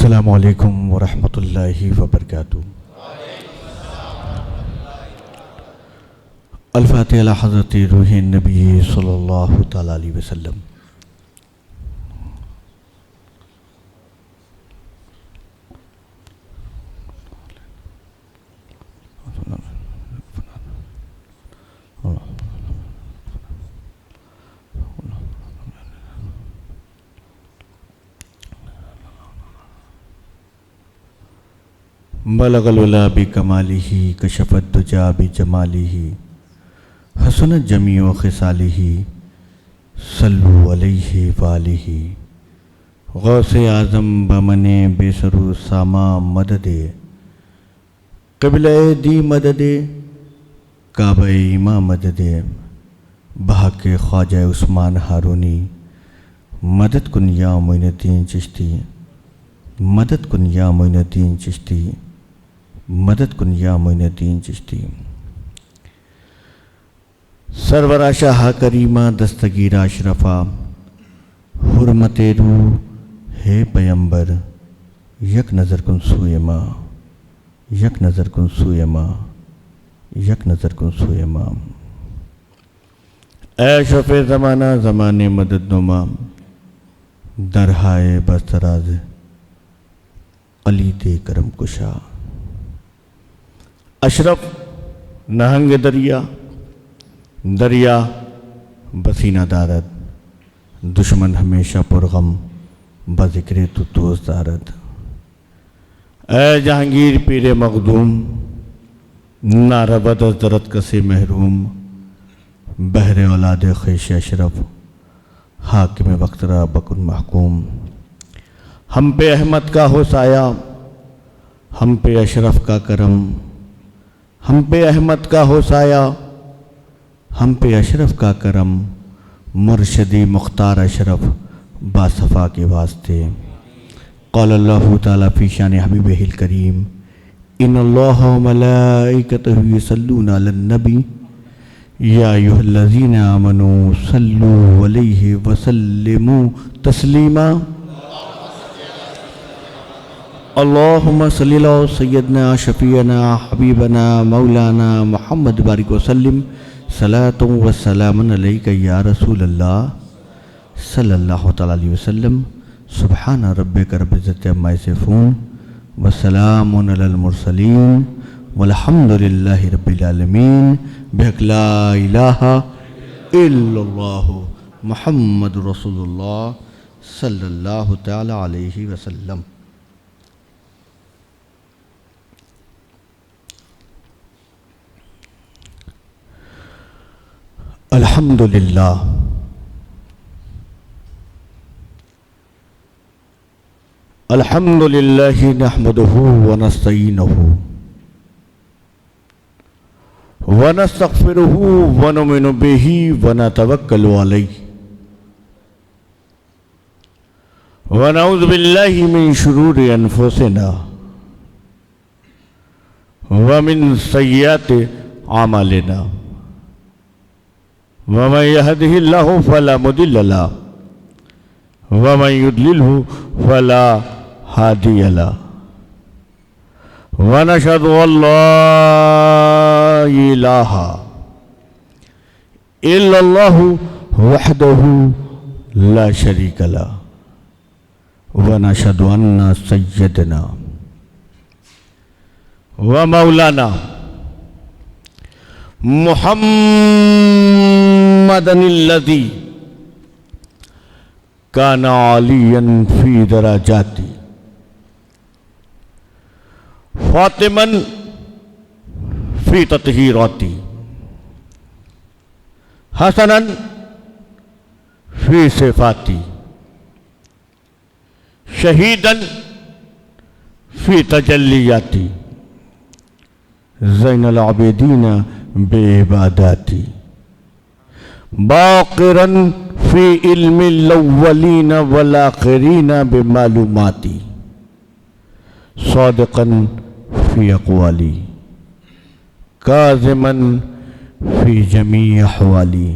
अस्सलामु अलैकुम वरहमतुल्लाहि वबरकातुहू। अल-फातिहा अला हज़रत रूह नबी सल्लल्लाहु तआला अलैहि वसल्लम। बलगल उला बि कमालिही कशफत दुजा बि जमालिही हसनत जमीओ खिसालिही सल्लु अलैहि वालिही। गौसे आज़म बमने बेसरू सामा मददे क़िबले दी मददे काबे इमा मददे बहके ख्वाजा उस्मान हारूनी मदद कुन या मोइनुद्दीन चिश्ती मदद कुन या मोइनुद्दीन चिश्ती मदद कुन या मोइनुद्दीन चिश्ती। सरवरा शाह करीमा दस्तगीरा अशरफा हुर्मते रूह हे पैगंबर यक नज़र कुन सूए माँ यक नज़र कुन सूए माँ यक नज़र कुन सूए माँ। ऐ शफ़े ज़माना ज़माने मदद नुमा दरहाए बस्तराज अली दे करम कुशा। अशरफ नहंग दरिया दरिया बसीना दारद दुश्मन हमेशा पुरगम बज़िक्रे तो दोस्त दारद। ऐ जहांगीर पीरे मखदूम नारबद ज़रत कसे महरूम बहरे औलाद ख़ैश अशरफ हाकिम वक्तरा बकुन महकूम। हम पे अहमद का हो साया हम पे अशरफ का करम हम पे अहमद का हो साया हम पे अशरफ का करम मुर्शदी मुख्तार अशरफ बासफ़ा के वास्ते। क़ाल अल्लाहु ताला फ़ी शान हबीबिहिल करीम इन्नल्लाहा व मलाइकतहु युसल्लूना अलन नबी या अय्युहल्लज़ीना आमनू सल्लू अलैहि व सल्लिमू तस्लीमा। अल्लाहुम्मा सल्लि अला सय्यदना शफ़ीअना हबीबना मौलाना मुहम्मद बारिक वसल्लिम सलातुन व सलामुन अलैका या रसूलल्लाह सल्लल्लाहु तआला अलैहि वसल्लम। सुब्हाना रब्बिका रब्बिल इज़्ज़ति अम्मा यसिफ़ून व सलामुन अलल मुरसलीन वल्हम्दुलिल्लाहि रब्बिल आलमीन। बिहक़ ला इलाहा इल्लल्लाहु मुहम्मदुर रसूलुल्लाह सल्लल्लाहु तआला अलैहि वसल्लम। अल्हम्दुलिल्लाह अल्हम्दुलिल्लाहि नहमदुहु व नस्तईनुहु व नस्तग़फ़िरुहु व नुमिनु बिही व नतवक्कलु अलैहि व नऊज़ु बिल्लाहि मिन शुरूरि अनफुसिना व मिन सय्यिआति अमालिना वमन यहदिहिल्लाहु फला मुदिल्ल लहु वमन युद्लिलहु फला हादिय लहु व नशहदु अल्ला इलाहा इल्लल्लाहु वहदहु ला शरीक लहु व नशहदु अन्ना सय्यदना व मौलाना मुहम्मदनिल्लज़ी काना अलियन फी दराजाती फातिमन फी तत्हीराती हसनन फी सिफाती शहीदन फी तजल्लियाती ज़ैनुल आबिदीन बेइबादाती बाक़िरन फ़ी इल्मिल अव्वलीन वल आख़िरीन बिमालूमाती सादिक़न फ़ी अक़वाली काज़िमन फ़ी जमी अहवाली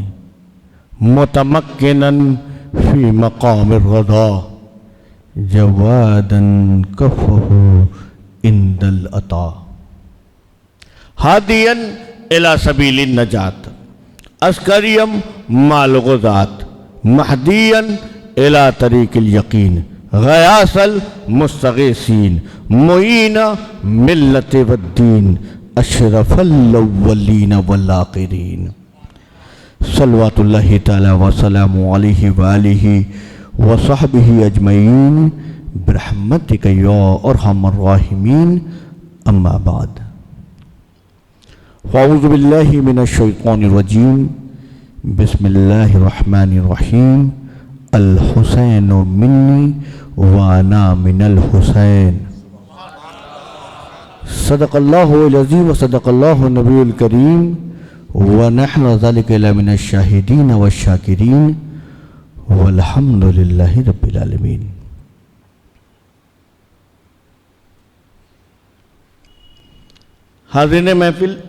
मुतमक्किनन फ़ी मक़ामिर रज़ा जवादन कफ़हु इंदल अता हादियन इला सबीलिन नजात अस्करियम माल गुज़ात महदियन इला तरीक़िल यकीन गयासल मुस्तगीसीन मुईना मिल्लत वद्दीन अशरफल अव्वलीन वल आखिरीन सल्लल्लाहु तआला व सलामु अलैहि व आलिहि व सहबिहि अजमईन बिरहमतिक या अरहमर राहिमीन अम्मा बाद फ़अऊज़ु बिल्लाहि मिनश शैतानिर रजीम बिस्मिल्लाहिर रहमानिर रहीम अल हुसैन मिन्नी व अना मिनल हुसैन सदक़ल्लाहुल अज़ीम व सदक़ल्लाहु नबियुल करीम व नहनु ज़ालिका लमिनश शाहिदीन व शाकिरीन वल्हम्दुलिल्लाहि रब्बिल आलमीन। हाज़िरीन महफिल,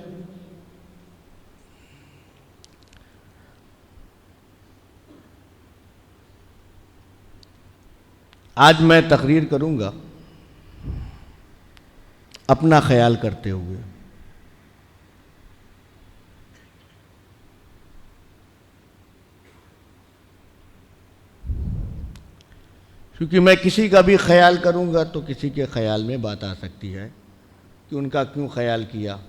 आज मैं तकरीर करूंगा अपना ख्याल करते हुए। क्योंकि मैं किसी का भी ख्याल करूंगा तो किसी के ख्याल में बात आ सकती है कि उनका क्यों ख्याल किया।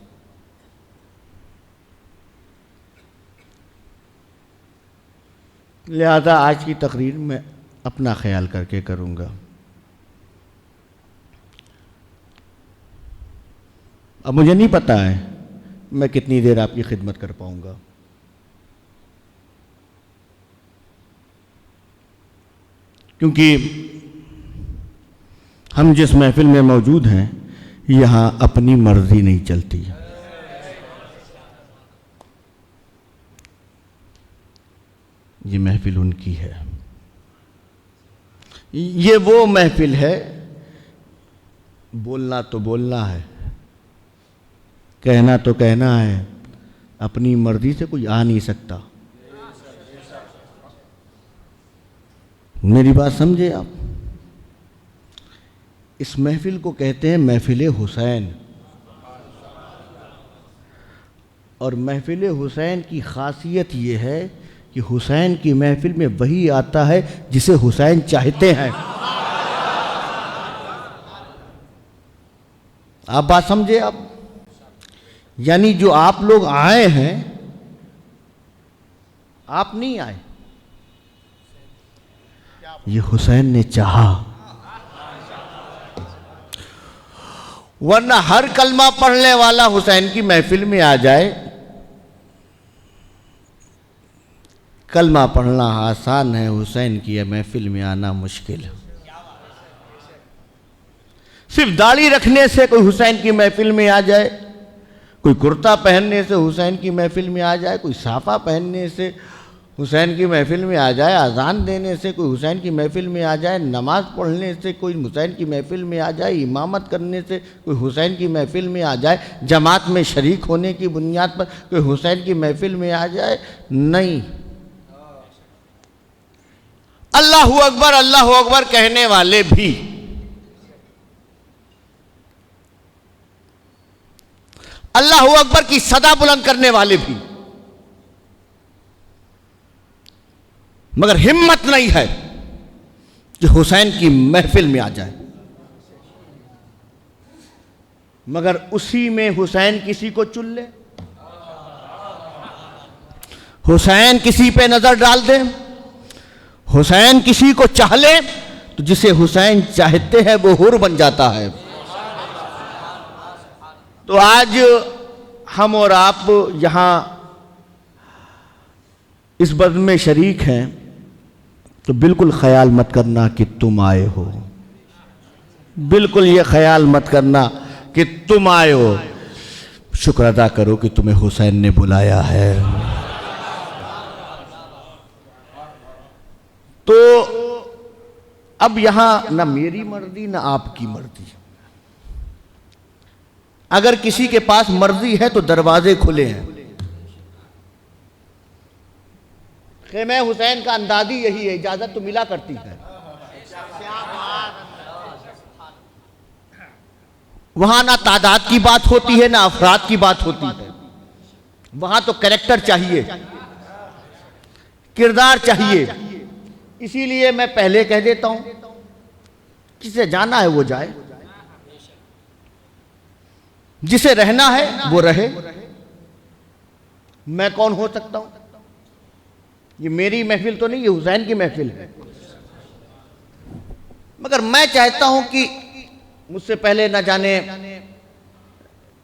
लिहाजा आज की तकरीर में अपना ख्याल करके करूंगा। अब मुझे नहीं पता है मैं कितनी देर आपकी खिदमत कर पाऊंगा, क्योंकि हम जिस महफिल में मौजूद हैं यहाँ अपनी मर्जी नहीं चलती। ये महफिल उनकी है। ये वो महफिल है, बोलना तो बोलना है, कहना तो कहना है, अपनी मर्जी से कोई आ नहीं सकता। मेरी बात समझे आप? इस महफिल को कहते हैं महफिल हुसैन, और महफिल हुसैन की खासियत ये है कि हुसैन की महफिल में वही आता है जिसे हुसैन चाहते हैं। आप बात समझे आप? यानी जो आप लोग आए हैं, आप नहीं आए, ये हुसैन ने चाहा। वरना हर कलमा पढ़ने वाला हुसैन की महफिल में आ जाए, कलमा पढ़ना आसान है, हुसैन की महफिल में आना मुश्किल है। सिर्फ दाढ़ी रखने से कोई हुसैन की महफिल में आ जाए, कोई कुर्ता पहनने से हुसैन की महफिल में आ जाए, कोई साफा पहनने से हुसैन की महफिल में आ जाए, अजान देने से कोई हुसैन की महफिल में आ जाए, नमाज पढ़ने से कोई हुसैन की महफिल में आ जाए, इमामत करने से कोई हुसैन की महफिल में आ जाए, जमात में शरीक होने की बुनियाद पर कोई हुसैन की महफिल में आ जाए, नहीं। अल्लाहू अकबर कहने वाले भी, अल्लाहू अकबर की सदा बुलंद करने वाले भी, मगर हिम्मत नहीं है कि हुसैन की महफिल में आ जाए। मगर उसी में हुसैन किसी को चुन ले, हुसैन किसी पे नजर डाल दे, हुसैन किसी को चाह ले, तो जिसे हुसैन चाहते हैं वो हुर बन जाता है। तो आज हम और आप यहां इस बज़्म में शरीक हैं, तो बिल्कुल ख्याल मत करना कि तुम आए हो, बिल्कुल ये ख्याल मत करना कि तुम आए हो। शुक्र अदा करो कि तुम्हें हुसैन ने बुलाया है। तो अब यहां ना मेरी मर्जी ना आपकी मर्जी। अगर किसी के पास मर्जी है तो दरवाजे खुले हैं। खेमे हुसैन का अंदाज़ी यही है, इजाजत तो मिला करती है। वहां ना तादाद की बात होती है ना अफराद की बात होती है, वहां तो कैरेक्टर चाहिए, किरदार चाहिए। इसीलिए मैं पहले कह देता हूं, जिसे जाना है वो जाए, जिसे रहना है वो रहे। मैं कौन हो सकता हूं? ये मेरी महफिल तो नहीं, ये हुसैन की महफिल है। मगर मैं चाहता हूं कि मुझसे पहले न जाने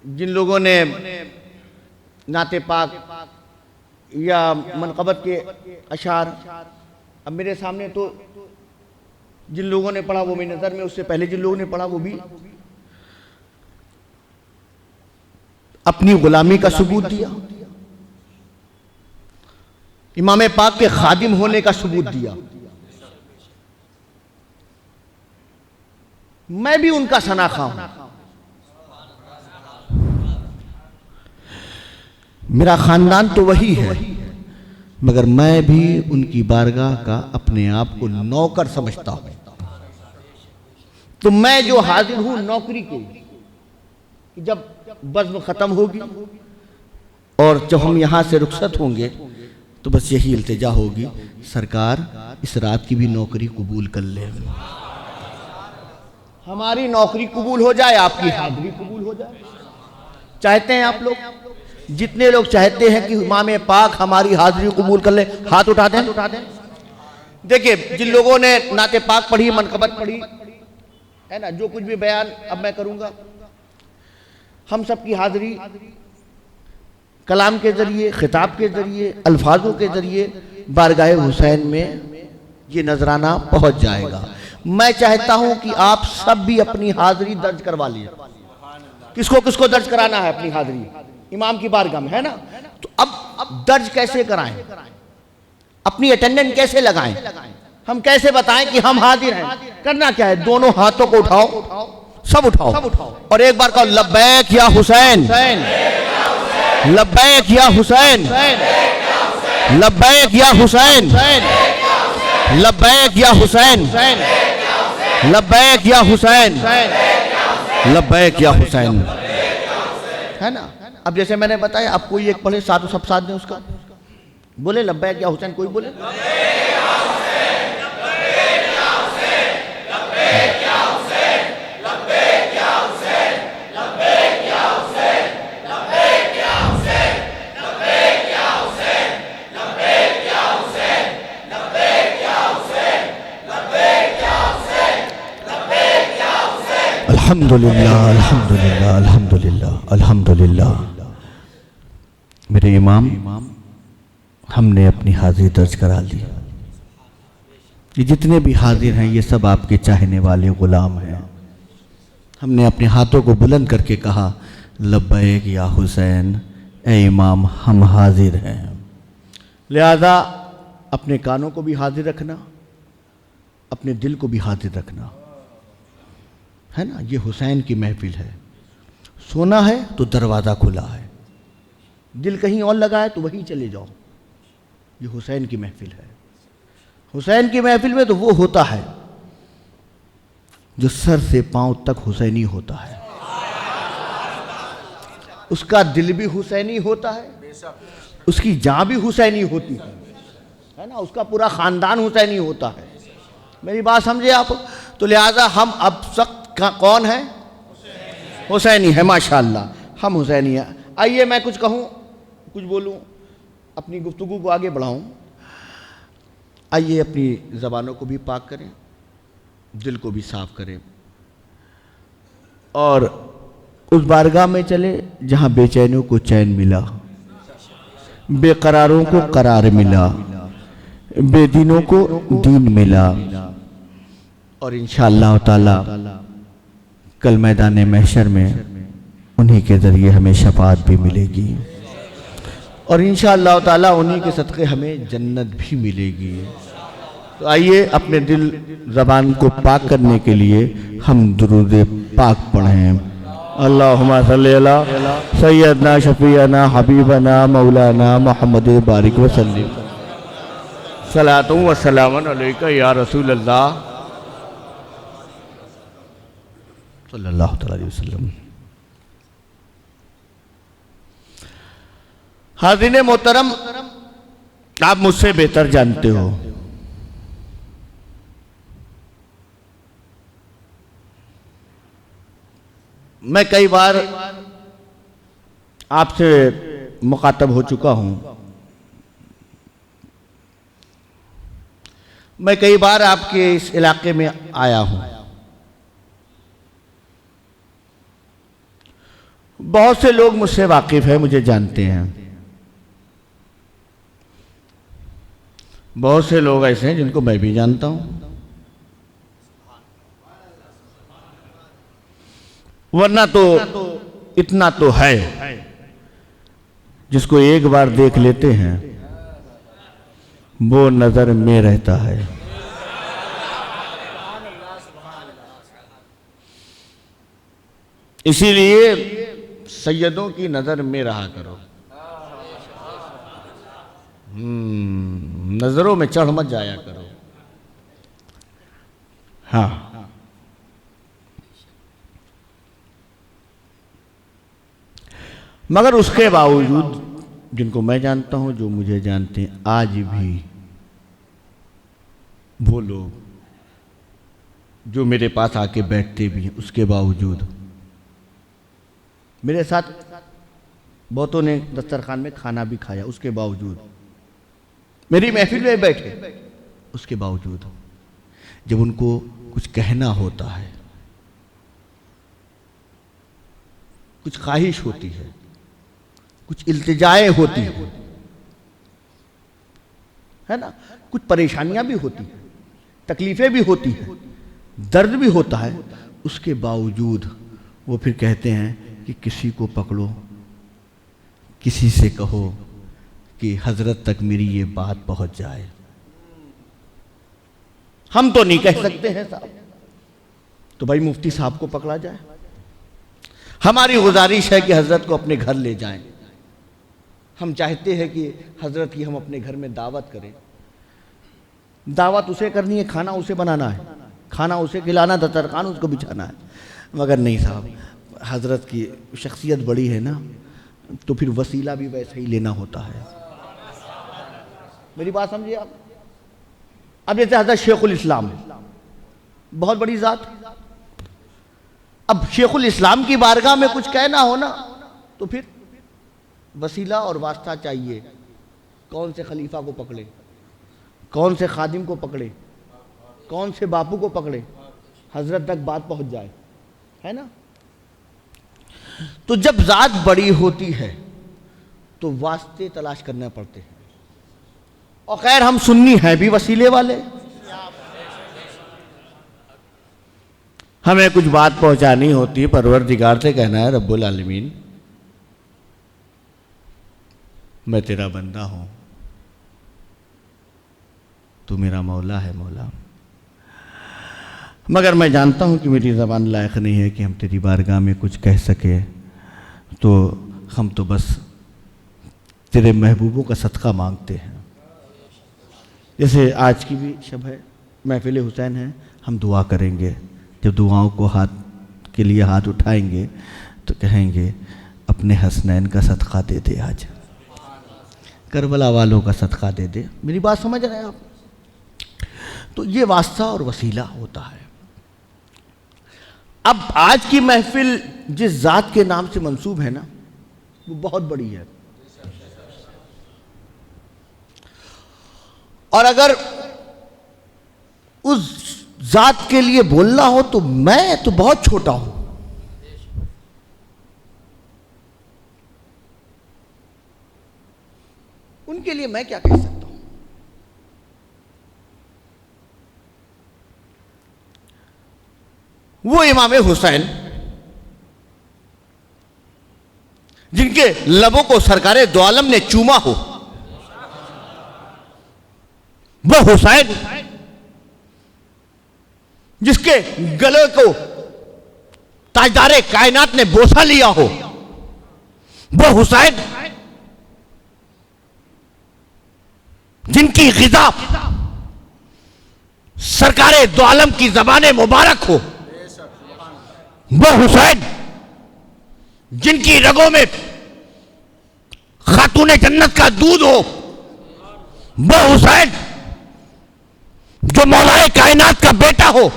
जिन लोगों ने नाते पाक या मनक़बत के अशार अब मेरे सामने, तो जिन लोगों ने पढ़ा वो मेरी नज़र में, उससे पहले जिन लोगों ने पढ़ा वो भी अपनी गुलामी का सबूत दिया, इमाम पाक के खादिम होने का सबूत दिया। मैं भी उनका सनाखा हूं, मेरा खानदान तो वही है, मगर मैं भी उनकी बारगाह का अपने आप को नौकर समझता हूं। तो मैं जो हाजिर हूं नौकरी के, जब बज़्म खत्म होगी और जब हम यहां से रुखसत होंगे तो बस यही इल्तिजा होगी, सरकार इस रात की भी नौकरी कबूल कर ले, हमारी नौकरी कबूल हो जाए, आपकी हाजिरी कबूल हो जाए। चाहते हैं आप लोग? जितने लोग चाहते हैं कि इमाम पाक हमारी हाजिरी कबूल कर ले, हाथ उठा दें। देखिए, जिन लोगों ने नाते पाक पढ़ी, मनक़बत पढ़ी है ना, जो कुछ भी बयान अब मैं करूंगा, हम सब की हाजिरी कलाम के जरिए, खिताब के जरिए, अल्फाजों के जरिए बारगाह हुसैन में ये नजराना पहुंच जाएगा। मैं चाहता हूं कि आप सब भी अपनी हाजिरी दर्ज करवा लीजिए। किसको किसको दर्ज कराना है अपनी हाजिरी इमाम की बारगाह में, है ना? तो अब दर्ज कैसे कराएं, अपनी अटेंडेंस कैसे लगाएं, हम कैसे बताएं कि हम हाजिर हैं? करना क्या है, दोनों हाथों को उठाओ, सब उठाओ और एक बार कहो, लब्बैक या हुसैन, लब्बैक या हुसैन, लब्बैक या हुसैन, लब्बैक या हुसैन, लब्बैक या हुसैन, लब्बैक या हुसैन, है ना? अब जैसे मैंने बताया, अब कोई एक पढ़े, साथ सब साथ दें उसका, बोले लब्बैक या हुसैन, कोई बोले अल्हम्दुलिल्लाह, अल्हम्दुलिल्लाह, अल्हम्दुलिल्लाह, अल्हम्दुलिल्लाह। मेरे इमाम, हमने अपनी हाजिरी दर्ज करा ली। ये जितने भी हाजिर हैं ये सब आपके चाहने वाले गुलाम हैं। हमने अपने हाथों को बुलंद करके कहा, लब्बैक या हुसैन, ए इमाम हम हाजिर हैं। लिहाजा अपने कानों को भी हाजिर रखना, अपने दिल को भी हाजिर रखना, है ना? ये हुसैन की महफिल है। सोना है तो दरवाज़ा खुला है, दिल कहीं और लगा है तो वहीं चले जाओ। ये हुसैन की महफिल है। हुसैन की महफिल में तो वो होता है जो सर से पांव तक हुसैनी होता है, उसका दिल भी हुसैनी होता है, उसकी जान भी हुसैनी होती है ना? उसका पूरा खानदान हुसैनी होता है। मेरी बात समझे आप? तो लिहाजा हम अब सख्त कौन है? हुसैनी है, माशाअल्लाह, हम हुसैनी हैं। आइए मैं कुछ कहूँ, कुछ बोलूँ, अपनी गुफ्तगू को आगे बढ़ाऊँ। आइए अपनी ज़बानों को भी पाक करें, दिल को भी साफ करें और उस बारगाह में चले जहाँ बेचैनों को चैन मिला, बेकरारों को करार मिला, बेदीनों को दीन मिला और इंशाअल्लाह ताला कल मैदान महशर में उन्हीं के ज़रिए हमें शफाअत भी मिलेगी और इंशाअल्लाह ताला उन्हीं के सदक़े हमें जन्नत भी मिलेगी। तो आइए अपने दिल ज़बान को पाक करने के लिए हम दुरूद पाक पढ़ें। अल्लाहुम्मा सल्ली अला सय्यदना शफीअना हबीबना मौलाना मुहम्मद बारिक वसल्लम। सलातु व सलामुन अलैका या रसूल अल्लाह। सल्लल्लाहु अलैहि वसल्लम। हाज़रीन मोहतरम, आप मुझसे बेहतर जानते हो मैं कई बार आपसे मुखातब हो चुका हूं, मैं कई बार आपके इस इलाके में आया हूं। बहुत से लोग मुझसे वाकिफ हैं, मुझे जानते हैं। बहुत से लोग ऐसे हैं जिनको मैं भी जानता हूं, वरना तो इतना तो है, जिसको एक बार देख लेते हैं वो नजर में रहता है। इसीलिए सैयदों की नजर में रहा करो, नजरों में चढ़ मत जाया करो। हाँ, मगर उसके बावजूद जिनको मैं जानता हूं, जो मुझे जानते हैं, आज भी वो लोग जो मेरे पास आके बैठते भी हैं, उसके बावजूद मेरे साथ बहुतों ने दस्तरखान में खाना भी खाया, उसके बावजूद मेरी महफिल में बैठे, उसके बावजूद जब उनको कुछ कहना होता है, कुछ ख्वाहिश होती है, कुछ इल्तिजाएं होती है ना, कुछ परेशानियां भी होती हैं, तकलीफें भी होती हैं, दर्द भी होता है, उसके बावजूद वो फिर कहते हैं कि किसी को पकड़ो, किसी से कहो कि हजरत तक मेरी ये बात पहुंच जाए। हम तो नहीं कह सकते हैं साहब, तो भाई मुफ्ती साहब को पकड़ा जाए। हमारी गुजारिश है कि हजरत को अपने घर ले जाएं। हम चाहते हैं कि हजरत की हम अपने घर में दावत करें। दावत उसे करनी है, खाना उसे बनाना है, खाना उसे खिलाना, दस्तरखान उसको बिछाना है। मगर नहीं साहब, हजरत की शख्सियत बड़ी है ना, तो फिर वसीला भी वैसे ही लेना होता है। मेरी बात समझिए आप। अब जैसे हजरत शेखुल इस्लाम, बहुत बड़ी जात, अब शेखुल इस्लाम की बारगाह में कुछ कहना हो ना, तो फिर वसीला और वास्ता चाहिए। कौन से खलीफा को पकड़े, कौन से खादिम को पकड़े, कौन से बापू को पकड़े, हजरत तक बात पहुंच जाए, है ना। तो जब जात बड़ी होती है तो वास्ते तलाश करने पड़ते हैं। और खैर हम सुन्नी हैं भी वसीले वाले, हमें कुछ बात पहुंचानी होती है, परवरदिगार से कहना है, रब्बुल आलमीन मैं तेरा बंदा हूं, तू मेरा मौला है मौला। मगर मैं जानता हूं कि मेरी ज़बान लायक नहीं है कि हम तेरी बारगाह में कुछ कह सके, तो हम तो बस तेरे महबूबों का सदका मांगते हैं। जैसे आज की भी शब है, महफिल हुसैन है, हम दुआ करेंगे। जब दुआओं को हाथ के लिए हाथ उठाएंगे तो कहेंगे अपने हसनैन का सदका दे दे, आज करबला वालों का सदका दे दे। मेरी बात समझ रहे हैं आप। तो ये वास्ता और वसीला होता है। अब आज की महफिल जिस जात के नाम से मंसूब है ना, वो बहुत बड़ी है। और अगर उस जात के लिए बोलना हो तो मैं तो बहुत छोटा हूं। उनके लिए मैं क्या कह सकता हूं। वो इमाम हुसैन जिनके लबों को सरकारे दो आलम ने चूमा हो, वो हुसैन जिसके गले को ताजदारे कायनात ने बोसा लिया हो, वो हुसैन जिनकी ग़िज़ा सरकारे दो आलम की ज़बान मुबारक हो, वो हुसैन जिनकी रगों में खातूने जन्नत का दूध हो, वो हुसैन जो मौलाए कायनात का बेटा हो,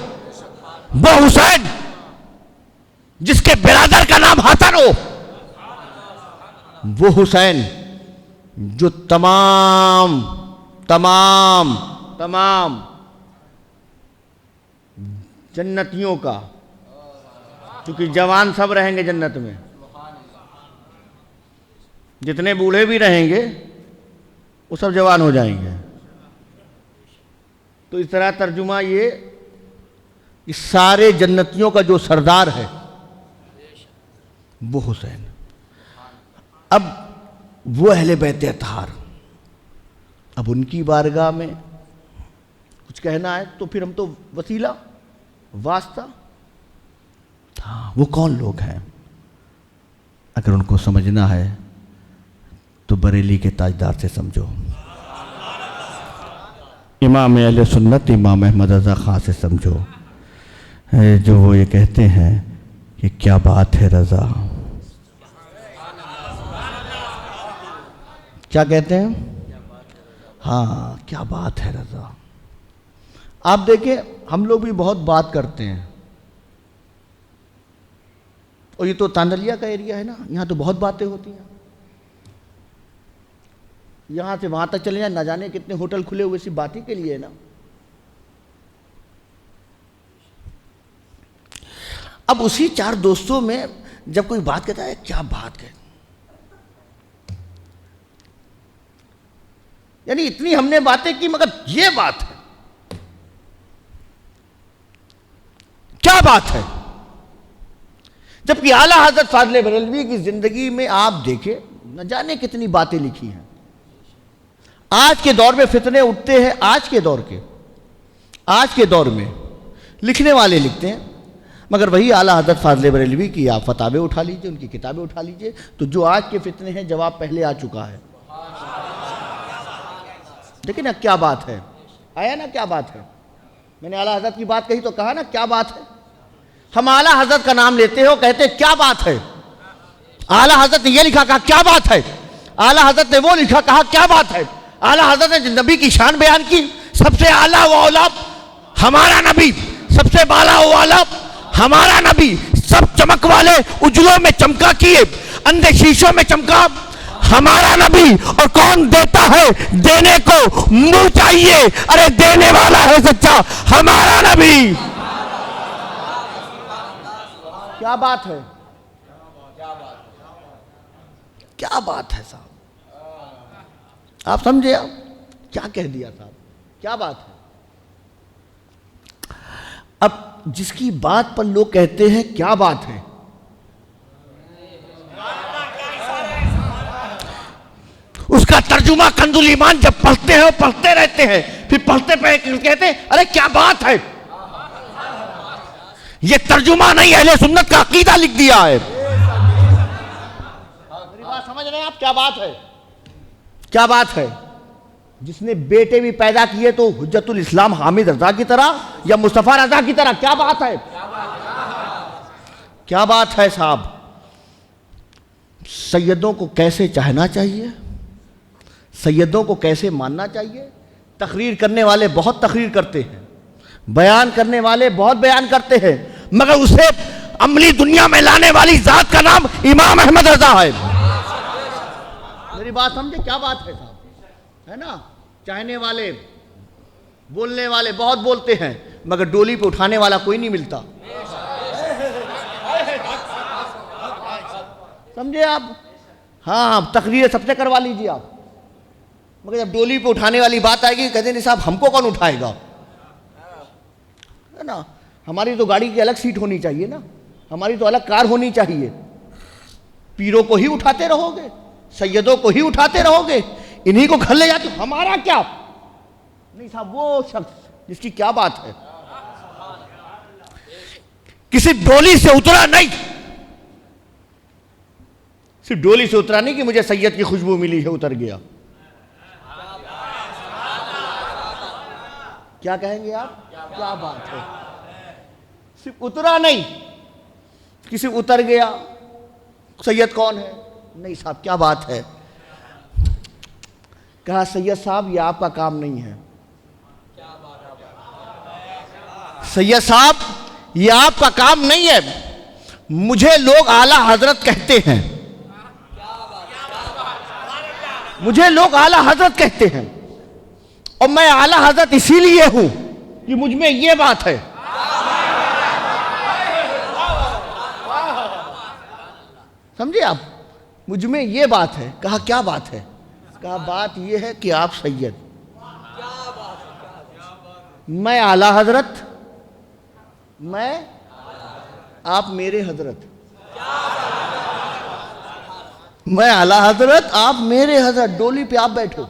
वो हुसैन जिसके बिरादर का नाम हसन हो, वो हुसैन जो तमाम तमाम तमाम जन्नतियों का, क्योंकि जवान सब रहेंगे जन्नत में, जितने बूढ़े भी रहेंगे वो सब जवान हो जाएंगे। तो इस तरह तर्जुमा ये कि सारे जन्नतियों का जो सरदार है वो हुसैन। अब वो अहले बैत अतहार, अब उनकी बारगाह में कुछ कहना है तो फिर हम तो वसीला वास्ता, हाँ वो कौन लोग हैं, अगर उनको समझना है तो बरेली के ताजदार से समझो, इमाम अहले सुन्नत इमाम अहमद रज़ा खां से समझो, जो वो ये कहते हैं कि क्या बात है रज़ा, क्या कहते हैं, हाँ क्या बात है रज़ा। आप देखें हम लोग भी बहुत बात करते हैं, और ये तो तांदलिया का एरिया है ना, यहाँ तो बहुत बातें होती हैं, यहाँ से वहाँ तक चले जाए, ना जाने कितने होटल खुले हुए सिर्फ बात ही के लिए है ना। अब उसी चार दोस्तों में जब कोई बात कहता है क्या बात है, यानी इतनी हमने बातें की मगर ये बात है, क्या बात है। जबकि आला हजरत फाज़िल बरेलवी की जिंदगी में आप देखें न जाने कितनी बातें लिखी हैं। आज के दौर में फितने उठते हैं, आज के दौर में लिखने वाले लिखते हैं, मगर वही आला हजरत फाज़िल बरेलवी की आप फतावे उठा लीजिए, उनकी किताबें उठा लीजिए, तो जो आज के फितने हैं जवाब पहले आ चुका है। देखिए ना क्या बात है, आया ना क्या बात है। मैंने आला हजरत की बात कही तो कहा ना क्या बात है। हम आला हजरत का नाम लेते हो, कहते क्या बात है। आला हजरत ने यह लिखा, कहा क्या बात है। आला हजरत ने वो लिखा, कहा क्या बात है। आला हजरत ने नबी की शान बयान की, सबसे आला व औला हमारा नबी, सबसे बाला व आला हमारा नबी, सब चमक वाले उजलों में चमका किए, अंधे शीशों में चमका हमारा नबी। और कौन देता है, देने को मुंह चाहिए, अरे देने वाला है सच्चा हमारा नबी। क्या बात है, क्या बात है साहब, आप समझे, आप क्या कह दिया साहब, क्या बात है। अब जिसकी बात पर लोग कहते हैं क्या बात है, उसका तर्जुमा कंजुल ईमान जब पढ़ते हैं, पढ़ते रहते हैं, फिर पढ़ते पे कहते हैं अरे क्या बात है। ये तर्जुमा नहीं, अहले सुन्नत का अकीदा लिख दिया है। मेरी बात समझ रहे हैं आप, क्या बात है, क्या बात है। जिसने बेटे भी पैदा किए तो हुज्जतुल इस्लाम हामिद रजा की तरह या मुस्तफा रजा की तरह, क्या बात है, क्या बात है साहब। सैयदों को कैसे चाहना चाहिए, सैयदों को कैसे मानना चाहिए। तकरीर करने वाले बहुत तकरीर करते हैं, बयान करने वाले बहुत बयान करते हैं, मगर उसे अमली दुनिया में लाने वाली जात का नाम इमाम अहमद रजा है। मेरी बात समझे, क्या बात है साहब, है ना। चाहने वाले बोलने वाले बहुत बोलते हैं, मगर डोली पे उठाने वाला कोई नहीं मिलता, समझे आप। हाँ तकरीर सबसे करवा लीजिए आप, मगर जब डोली पे उठाने वाली बात आएगी कहते नहीं साहब हमको कौन उठाएगा, है ना। हमारी तो गाड़ी की अलग सीट होनी चाहिए ना, हमारी तो अलग कार होनी चाहिए। पीरों को ही उठाते रहोगे, सैयदों को ही उठाते रहोगे, इन्हीं को घर ले जाते, हमारा क्या नहीं साहब। वो शख्स जिसकी क्या बात है, किसी डोली से उतरा नहीं, सिर्फ डोली से उतरा नहीं कि मुझे सैयद की खुशबू मिली है उतर गया। क्या कहेंगे आप, क्या बात है। सिर्फ उतरा नहीं, किसी उतर गया, सैयद कौन है? नहीं साहब, क्या बात है? कहा सैयद साहब ये आपका काम नहीं है। सैयद साहब ये आपका काम नहीं है, मुझे लोग आला हजरत कहते हैं, मुझे लोग आला हजरत कहते हैं, और मैं आला हजरत इसीलिए हूं कि मुझ में ये बात है। समझे आप? मुझ में ये बात है। कहा क्या बात है? कहा बात ये है कि आप सैयद, मैं आला हजरत, मैं आप मेरे हजरत, मैं आला हजरत आप मेरे हजरत, डोली पे आप बैठो,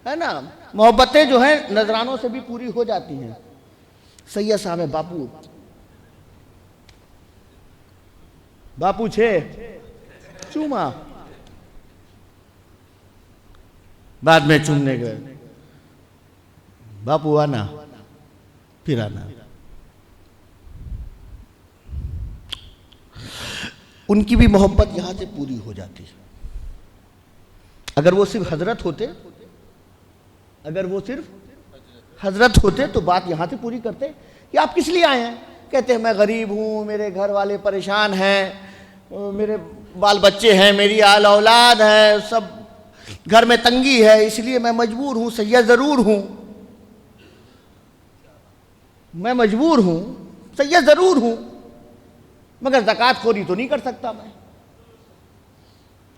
है ना। मोहब्बतें जो है नजरानों से भी पूरी हो जाती हैं। सैयद साहब है बापू, बापू छे चूमा, बाद में चूमने गए, बापू आना फिर आना। उनकी भी मोहब्बत यहां से पूरी हो जाती है। अगर वो सिर्फ हजरत होते, अगर वो सिर्फ हजरत होते तो बात यहां से पूरी करते कि आप किस लिए आए हैं। कहते हैं मैं गरीब हूं, मेरे घर वाले परेशान हैं, मेरे बाल बच्चे हैं, मेरी आल औलाद है, सब घर में तंगी है, इसलिए मैं मजबूर हूं, सैयद जरूर हूं, मैं मजबूर हूं, सैयद जरूर हूं, मगर ज़कात खोरी तो नहीं कर सकता। मैं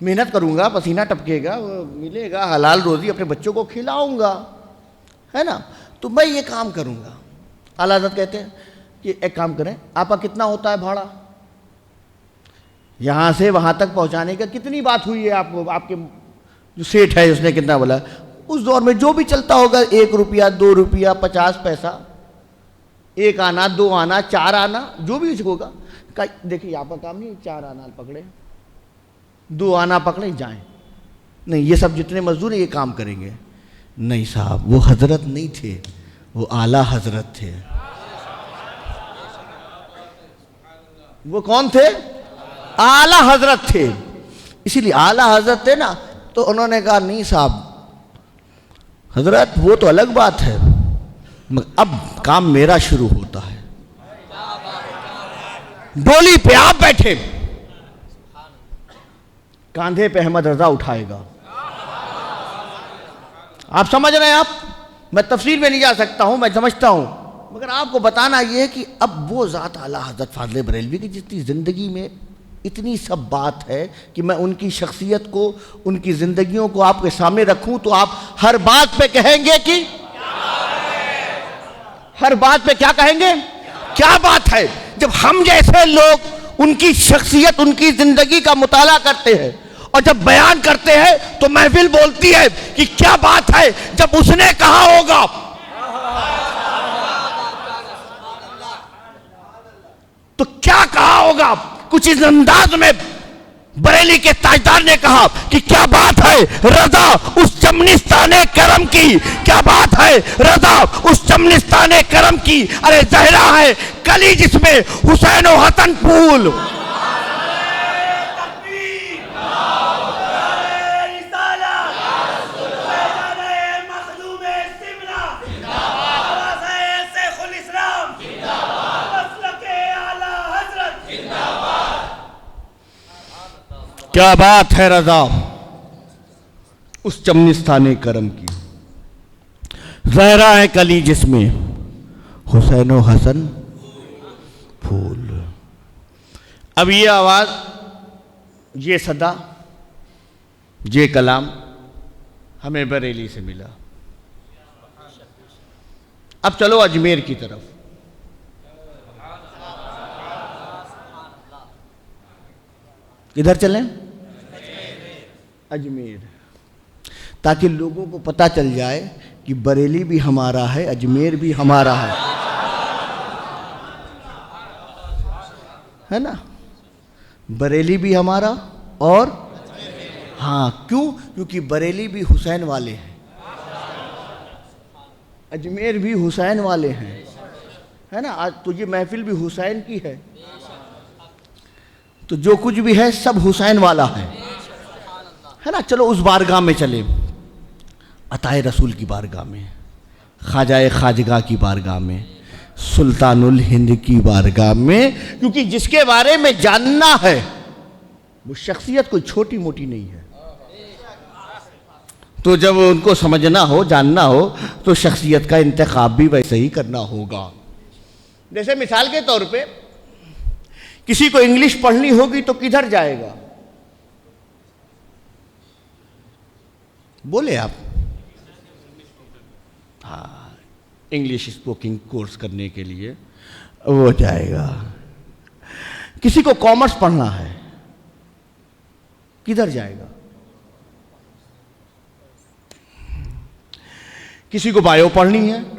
मेहनत करूंगा, पसीना टपकेगा, मिलेगा, हलाल रोजी अपने बच्चों को खिलाऊंगा, है ना, तो मैं ये काम करूंगा। आला हज़रत कहते हैं कि एक काम करें, आपका कितना होता है भाड़ा, यहां से वहां तक पहुंचाने का कितनी बात हुई है आपको, आपके जो सेठ है उसने कितना बोला, उस दौर में जो भी चलता होगा, 1 रुपया 2 रुपया 50 पैसा, 1 आना 2 आना 4 आना, जो भी होगा। देखिए आपका काम नहीं 4 आना पकड़े, 2 आना पकड़े जाएं, नहीं ये सब जितने मजदूर हैं ये काम करेंगे। नहीं साहब, वो हजरत नहीं थे, वो आला हजरत थे। वो कौन थे? आला हजरत थे। इसीलिए आला हजरत थे ना, तो उन्होंने कहा नहीं साहब हजरत वो तो अलग बात है, मगर अब काम मेरा शुरू होता है। डोली पे आप बैठे, कांधे पे अहमद रजा उठाएगा। आप समझ रहे हैं? आप, मैं तफसील में नहीं जा सकता हूं, मैं समझता हूं, मगर आपको बताना यह है कि अब वो ज़ात आला हज़रत फ़ाज़िल बरेलवी की जितनी ज़िंदगी में इतनी सब बात है कि मैं उनकी शख्सियत को, उनकी ज़िंदगियों को आपके सामने रखूं तो आप हर बात पे कहेंगे कि हर बात पे क्या कहेंगे? क्या बात है। जब हम जैसे लोग उनकी शख्सियत, उनकी ज़िंदगी का मुताला करते हैं और जब बयान करते हैं तो महफिल बोलती है कि क्या बात है। जब उसने कहा होगा तो क्या कहा होगा? कुछ इस अंदाज में बरेली के ताजदार ने कहा कि क्या बात है रजा उस चमनिस्ताने करम की, क्या बात है रजा उस चमनिस्ताने करम की। अरे जहरा है कली जिसमें हुसैन और हसन फूल। क्या बात है रजा उस चमनिस्ताने करम की, जहरा है कली जिसमें हुसैन और हसन फूल। अब ये आवाज, ये सदा, ये कलाम हमें बरेली से मिला। अब चलो अजमेर की तरफ। किधर चलें? अजमेर, ताकि लोगों को पता चल जाए कि बरेली भी हमारा है, अजमेर भी हमारा है ना। बरेली भी हमारा और हाँ, क्यों? क्योंकि बरेली भी हुसैन वाले हैं, अजमेर भी हुसैन वाले हैं, है ना। आज तो ये महफिल भी हुसैन की है, तो जो कुछ भी है सब हुसैन वाला है ना। चलो उस बारगाह में चले, अताए रसूल की बारगाह में, ख्वाजाए खाजगा की बारगाह में, सुल्तानुल हिंद की बारगाह में, क्योंकि जिसके बारे में जानना है वो शख्सियत कोई छोटी मोटी नहीं है। तो जब उनको समझना हो, जानना हो, तो शख्सियत का इंतखाब भी वैसे ही करना होगा। जैसे मिसाल के तौर पे किसी को इंग्लिश पढ़नी होगी तो किधर जाएगा? बोले आप? हाँ, इंग्लिश स्पोकिंग कोर्स करने के लिए वो जाएगा। किसी को कॉमर्स पढ़ना है, किधर जाएगा? किसी को बायो पढ़नी है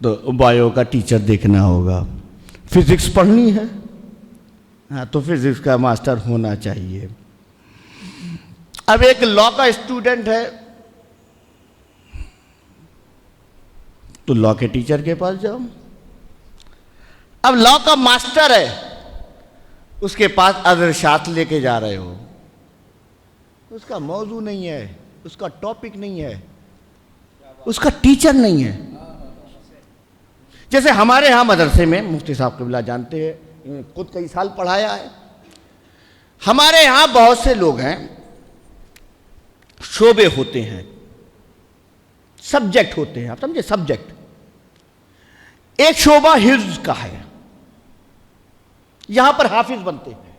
तो बायो का टीचर देखना होगा। फिजिक्स पढ़नी है, हाँ, तो फिजिक्स का मास्टर होना चाहिए। अब एक लॉ का स्टूडेंट है तो लॉ के टीचर के पास जाओ। अब लॉ का मास्टर है, उसके पास अदरशात लेके जा रहे हो, उसका मौजू नहीं है, उसका टॉपिक नहीं है, उसका टीचर नहीं है। जैसे हमारे यहाँ मदरसे में मुफ्ती साहब क़िबला जानते हैं, खुद कई साल पढ़ाया है। हमारे यहाँ बहुत से लोग हैं, शोबे होते हैं, सब्जेक्ट होते हैं, आप समझे, सब्जेक्ट। एक शोबा हिफ्ज का है, यहां पर हाफिज बनते हैं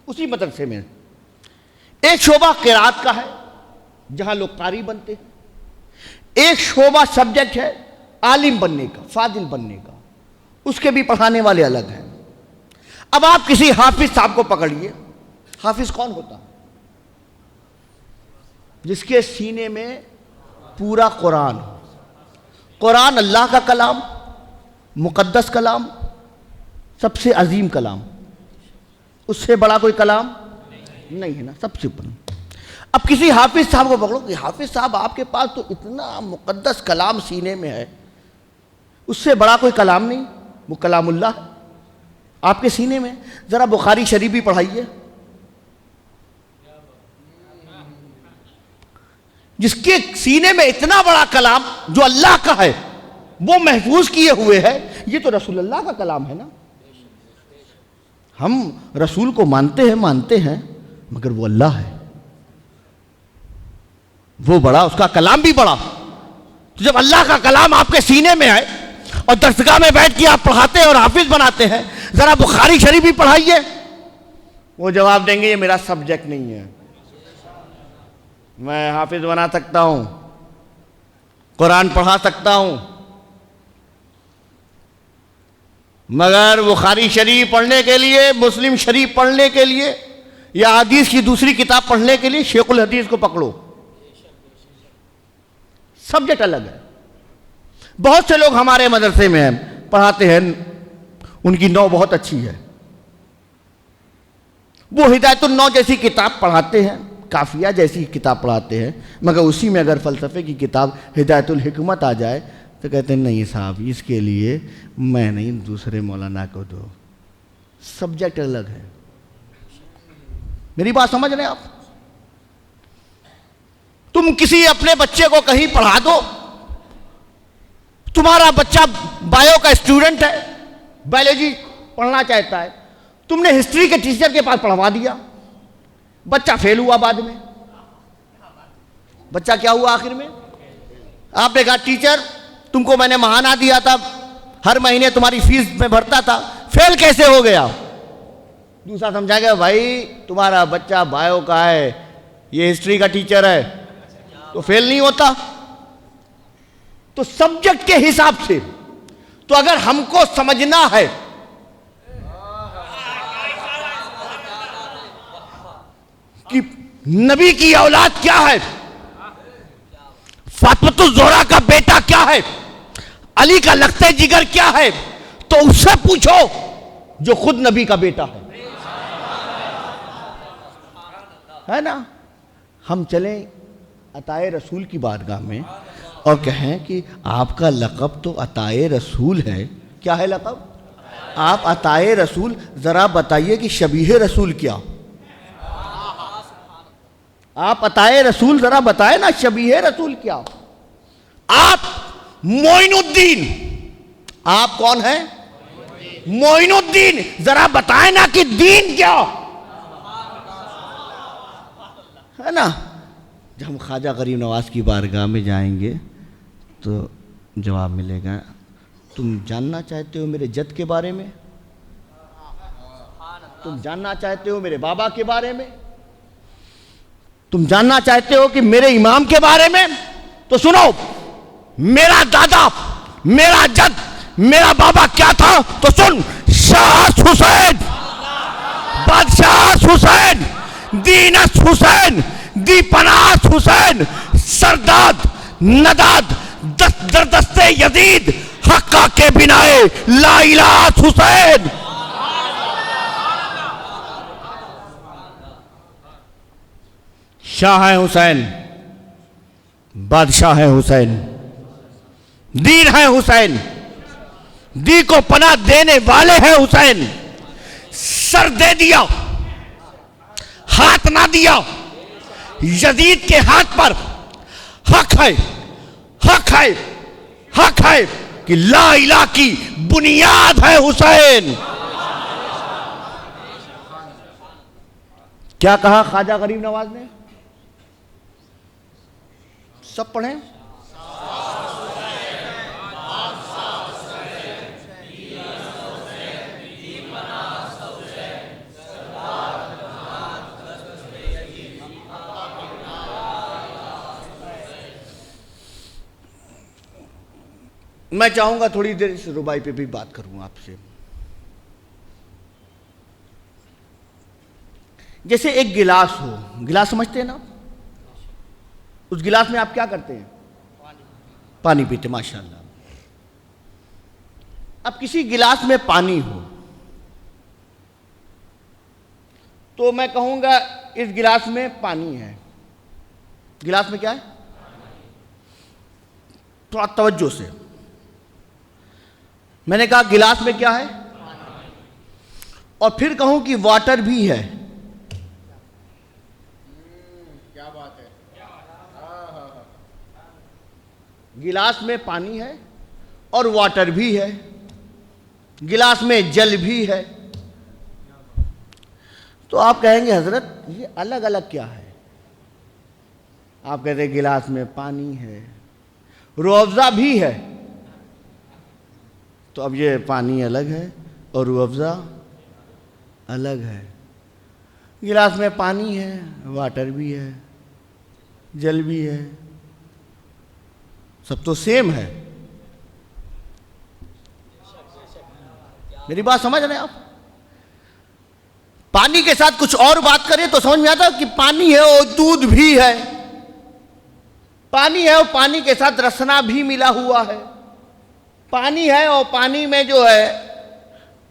उसी मदरसे में। एक शोबा क़िराअत का है, जहां लोग कारी बनते हैं। एक शोबा सब्जेक्ट है आलिम बनने का, फाजिल बनने का, उसके भी पढ़ाने वाले अलग हैं। अब आप किसी हाफिज साहब को पकड़िए। हाफिज कौन होता है? जिसके सीने में पूरा कुरान हो। कुरान अल्लाह का कलाम, मुकद्दस कलाम, सबसे अजीम कलाम, उससे बड़ा कोई कलाम नहीं है ना, सबसे बड़ा। अब किसी हाफिज साहब को पकड़ो कि हाफिज साहब आपके पास तो इतना मुकद्दस कलाम सीने में है, उससे बड़ा कोई कलाम नहीं, वो कलामुल्लाह आपके सीने में। जरा बुखारी शरीफ भी पढ़ाइए। जिसके सीने में इतना बड़ा कलाम जो अल्लाह का है वो महफूज किए हुए है, ये तो रसूलुल्लाह का कलाम है ना। हम रसूल को मानते हैं मगर वो अल्लाह है, वो बड़ा, उसका कलाम भी बड़ा। तो जब अल्लाह का कलाम आपके सीने में आए और दरसगाह में बैठ के आप पढ़ाते हैं और हाफिज बनाते हैं, जरा बुखारी शरीफ भी पढ़ाइए। वो जवाब देंगे ये मेरा सब्जेक्ट नहीं है, मैं हाफिज बना सकता हूं, कुरान पढ़ा सकता हूं, मगर बुखारी शरीफ पढ़ने के लिए, मुस्लिम शरीफ पढ़ने के लिए या हदीस की दूसरी किताब पढ़ने के लिए शेखुल हदीस को पकड़ो, सब्जेक्ट अलग है। बहुत से लोग हमारे मदरसे में हैं, पढ़ाते हैं, उनकी नौ बहुत अच्छी है, वो हिदायतुन नौ जैसी किताब पढ़ाते हैं, काफिया जैसी किताब पढ़ाते हैं, मगर उसी में अगर फ़लसफ़े की किताब हिदायतुल हिकमत आ जाए तो कहते हैं नहीं साहब, इसके लिए मैं नहीं, दूसरे मौलाना को दो, सब्जेक्ट अलग है। मेरी बात समझ रहे हैं आप? तुम किसी अपने बच्चे को कहीं पढ़ा दो, तुम्हारा बच्चा बायो का स्टूडेंट है, बायोलॉजी पढ़ना चाहता है, तुमने हिस्ट्री के टीचर के पास पढ़वा दिया, बच्चा फेल हुआ। बाद में बच्चा क्या हुआ? आखिर में आपने कहा टीचर तुमको मैंने महाना दिया था, हर महीने तुम्हारी फीस में भरता था, फेल कैसे हो गया? दूसरा समझाएगा भाई तुम्हारा बच्चा बायो का है, ये हिस्ट्री का टीचर है, तो फेल नहीं होता। तो सब्जेक्ट के हिसाब से, तो अगर हमको समझना है कि नबी की औलाद क्या है, फातिमतुज़ ज़ोहरा का बेटा क्या है, अली का लख्ते जिगर क्या है, तो उससे पूछो जो खुद नबी का बेटा है ना। हम चलें अताए रसूल की बारगाह में, और कहें कि आपका लक़ब तो अताए रसूल है। क्या है लक़ब? आप अताए रसूल। ज़रा बताइए कि शबीह रसूल क्या? आप अताए रसूल ज़रा बताए ना, शबीह रसूल क्या? आप मोइनुद्दीन। आप कौन है? मोइनुद्दीन। ज़रा बताए ना कि दीन क्या है ना। जब हम ख्वाजा गरीब नवाज की बारगाह में जाएंगे तो जवाब मिलेगा, तुम जानना चाहते हो मेरे जद के बारे में? तुम जानना चाहते हो मेरे बाबा के बारे में? तुम जानना चाहते हो कि मेरे इमाम के बारे में? तो सुनो, मेरा दादा, मेरा जद, मेरा बाबा क्या था तो सुन। शाह हुसैन, बादशाह हुसैन, दीनस हुसैन, दीपनास हुसैन, सरदाद नदाद, दरदस्ते यजीद, हक्का के बिनाए ला इलाहा हुसैन। शाह है हुसैन, बादशाह है हुसैन, दीन है हुसैन, दी को पनाह देने वाले हैं हुसैन। सर दे दिया, हाथ ना दिया। यजीद के हाथ पर हक है, हक है, हक है कि ला इलाहा की बुनियाद है हुसैन। क्या कहा ख्वाजा गरीब नवाज ने? सब पढ़ें। मैं चाहूंगा थोड़ी देर इस रुबाई पे भी बात करूं आपसे। जैसे एक गिलास हो, गिलास समझते हैं ना? उस गिलास में आप क्या करते हैं? पानी पीते। माशाल्लाह। अब किसी गिलास में पानी हो तो मैं कहूंगा इस गिलास में पानी है। गिलास में क्या है? थोड़ा तवज्जो से। मैंने कहा गिलास में क्या है, और फिर कहूं कि वाटर भी है। क्या बात है। गिलास में पानी है और वाटर भी है, गिलास में जल भी है। तो आप कहेंगे हजरत ये अलग अलग क्या है? आप कहते हैं गिलास में पानी है, रूह-अफ़ज़ा भी है। तो अब ये पानी अलग है और रूह-अफ़ज़ा अलग है। गिलास में पानी है, वाटर भी है, जल भी है, सब तो सेम है। मेरी बात समझ रहे हैं आप? पानी के साथ कुछ और बात करें तो समझ में आता है कि पानी है और दूध भी है, पानी है और पानी के साथ रसना भी मिला हुआ है, पानी है और पानी में जो है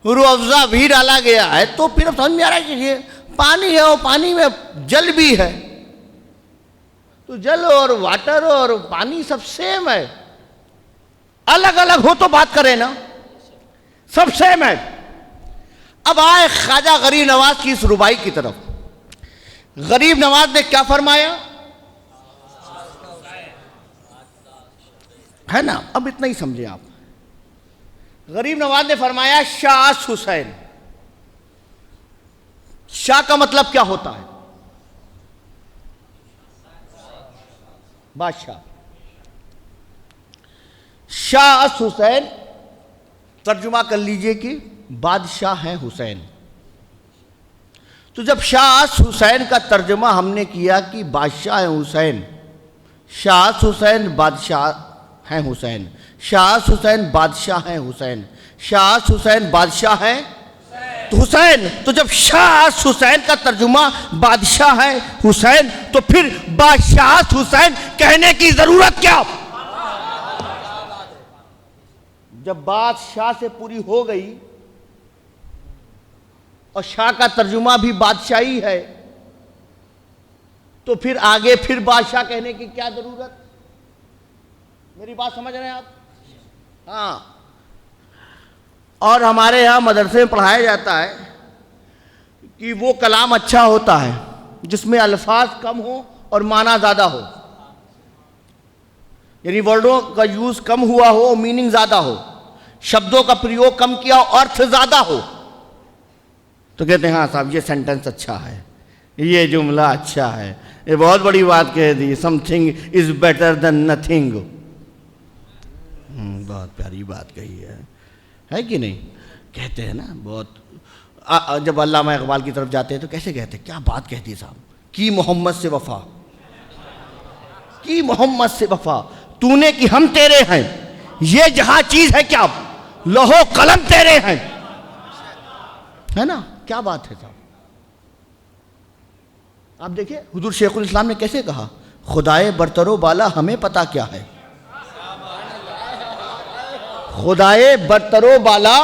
रूह-अफ़ज़ा भी डाला गया है। तो फिर अब समझ में आ रहा है कि ये पानी है और पानी में जल भी है। तो जल और वाटर और पानी सब सेम है। अलग अलग हो तो बात करें ना, सब सेम है। अब आए ख्वाजा गरीब नवाज की इस रुबाई की तरफ। गरीब नवाज ने क्या फरमाया है ना? अब इतना ही समझे आप। गरीब नवाज ने फरमाया शाह हुसैन। शाह का मतलब क्या होता है? बादशाह। शाह हुसैन तर्जुमा कर लीजिए कि बादशाह है हुसैन। तो जब शाह हुसैन का तर्जुमा हमने किया कि बादशाह है हुसैन, शाह हुसैन बादशाह हैं हुसैन, शाह हुसैन बादशाह हैं हुसैन, शाह हुसैन बादशाह हैं तो हुसैन। तो जब शाह हुसैन का तर्जुमा बादशाह है हुसैन, तो फिर बादशाह हुसैन कहने की जरूरत क्या? जब बात शाह से पूरी हो गई और शाह का तर्जुमा भी बादशाही है, तो फिर आगे फिर बादशाह कहने की क्या जरूरत? मेरी बात समझ रहे हैं आप? हाँ, और हमारे यहाँ मदरसे में पढ़ाया जाता है कि वो कलाम अच्छा होता है जिसमें अल्फाज कम हो और माना ज़्यादा हो, यानी वर्डों का यूज़ कम हुआ हो और मीनिंग ज़्यादा हो, शब्दों का प्रयोग कम किया हो, अर्थ ज़्यादा हो। तो कहते हैं हाँ साहब ये सेंटेंस अच्छा है, ये जुमला अच्छा है, ये बहुत बड़ी बात कह दी, something is better than nothing. बहुत प्यारी बात कही है कि नहीं? कहते हैं ना बहुत। जब अल्लामा इकबाल की तरफ जाते हैं तो कैसे कहते हैं, क्या बात कहती साहब, की मोहम्मद से वफा, की मोहम्मद से वफा, तूने कि हम तेरे हैं, ये जहां चीज है क्या लहो कलम तेरे हैं, है ना? क्या बात है साहब। आप देखिए हुजूर शेखुल इस्लाम ने कैसे कहा, खुदाए बरतरो बाला हमें पता क्या है, खुदाए बरतरो बाला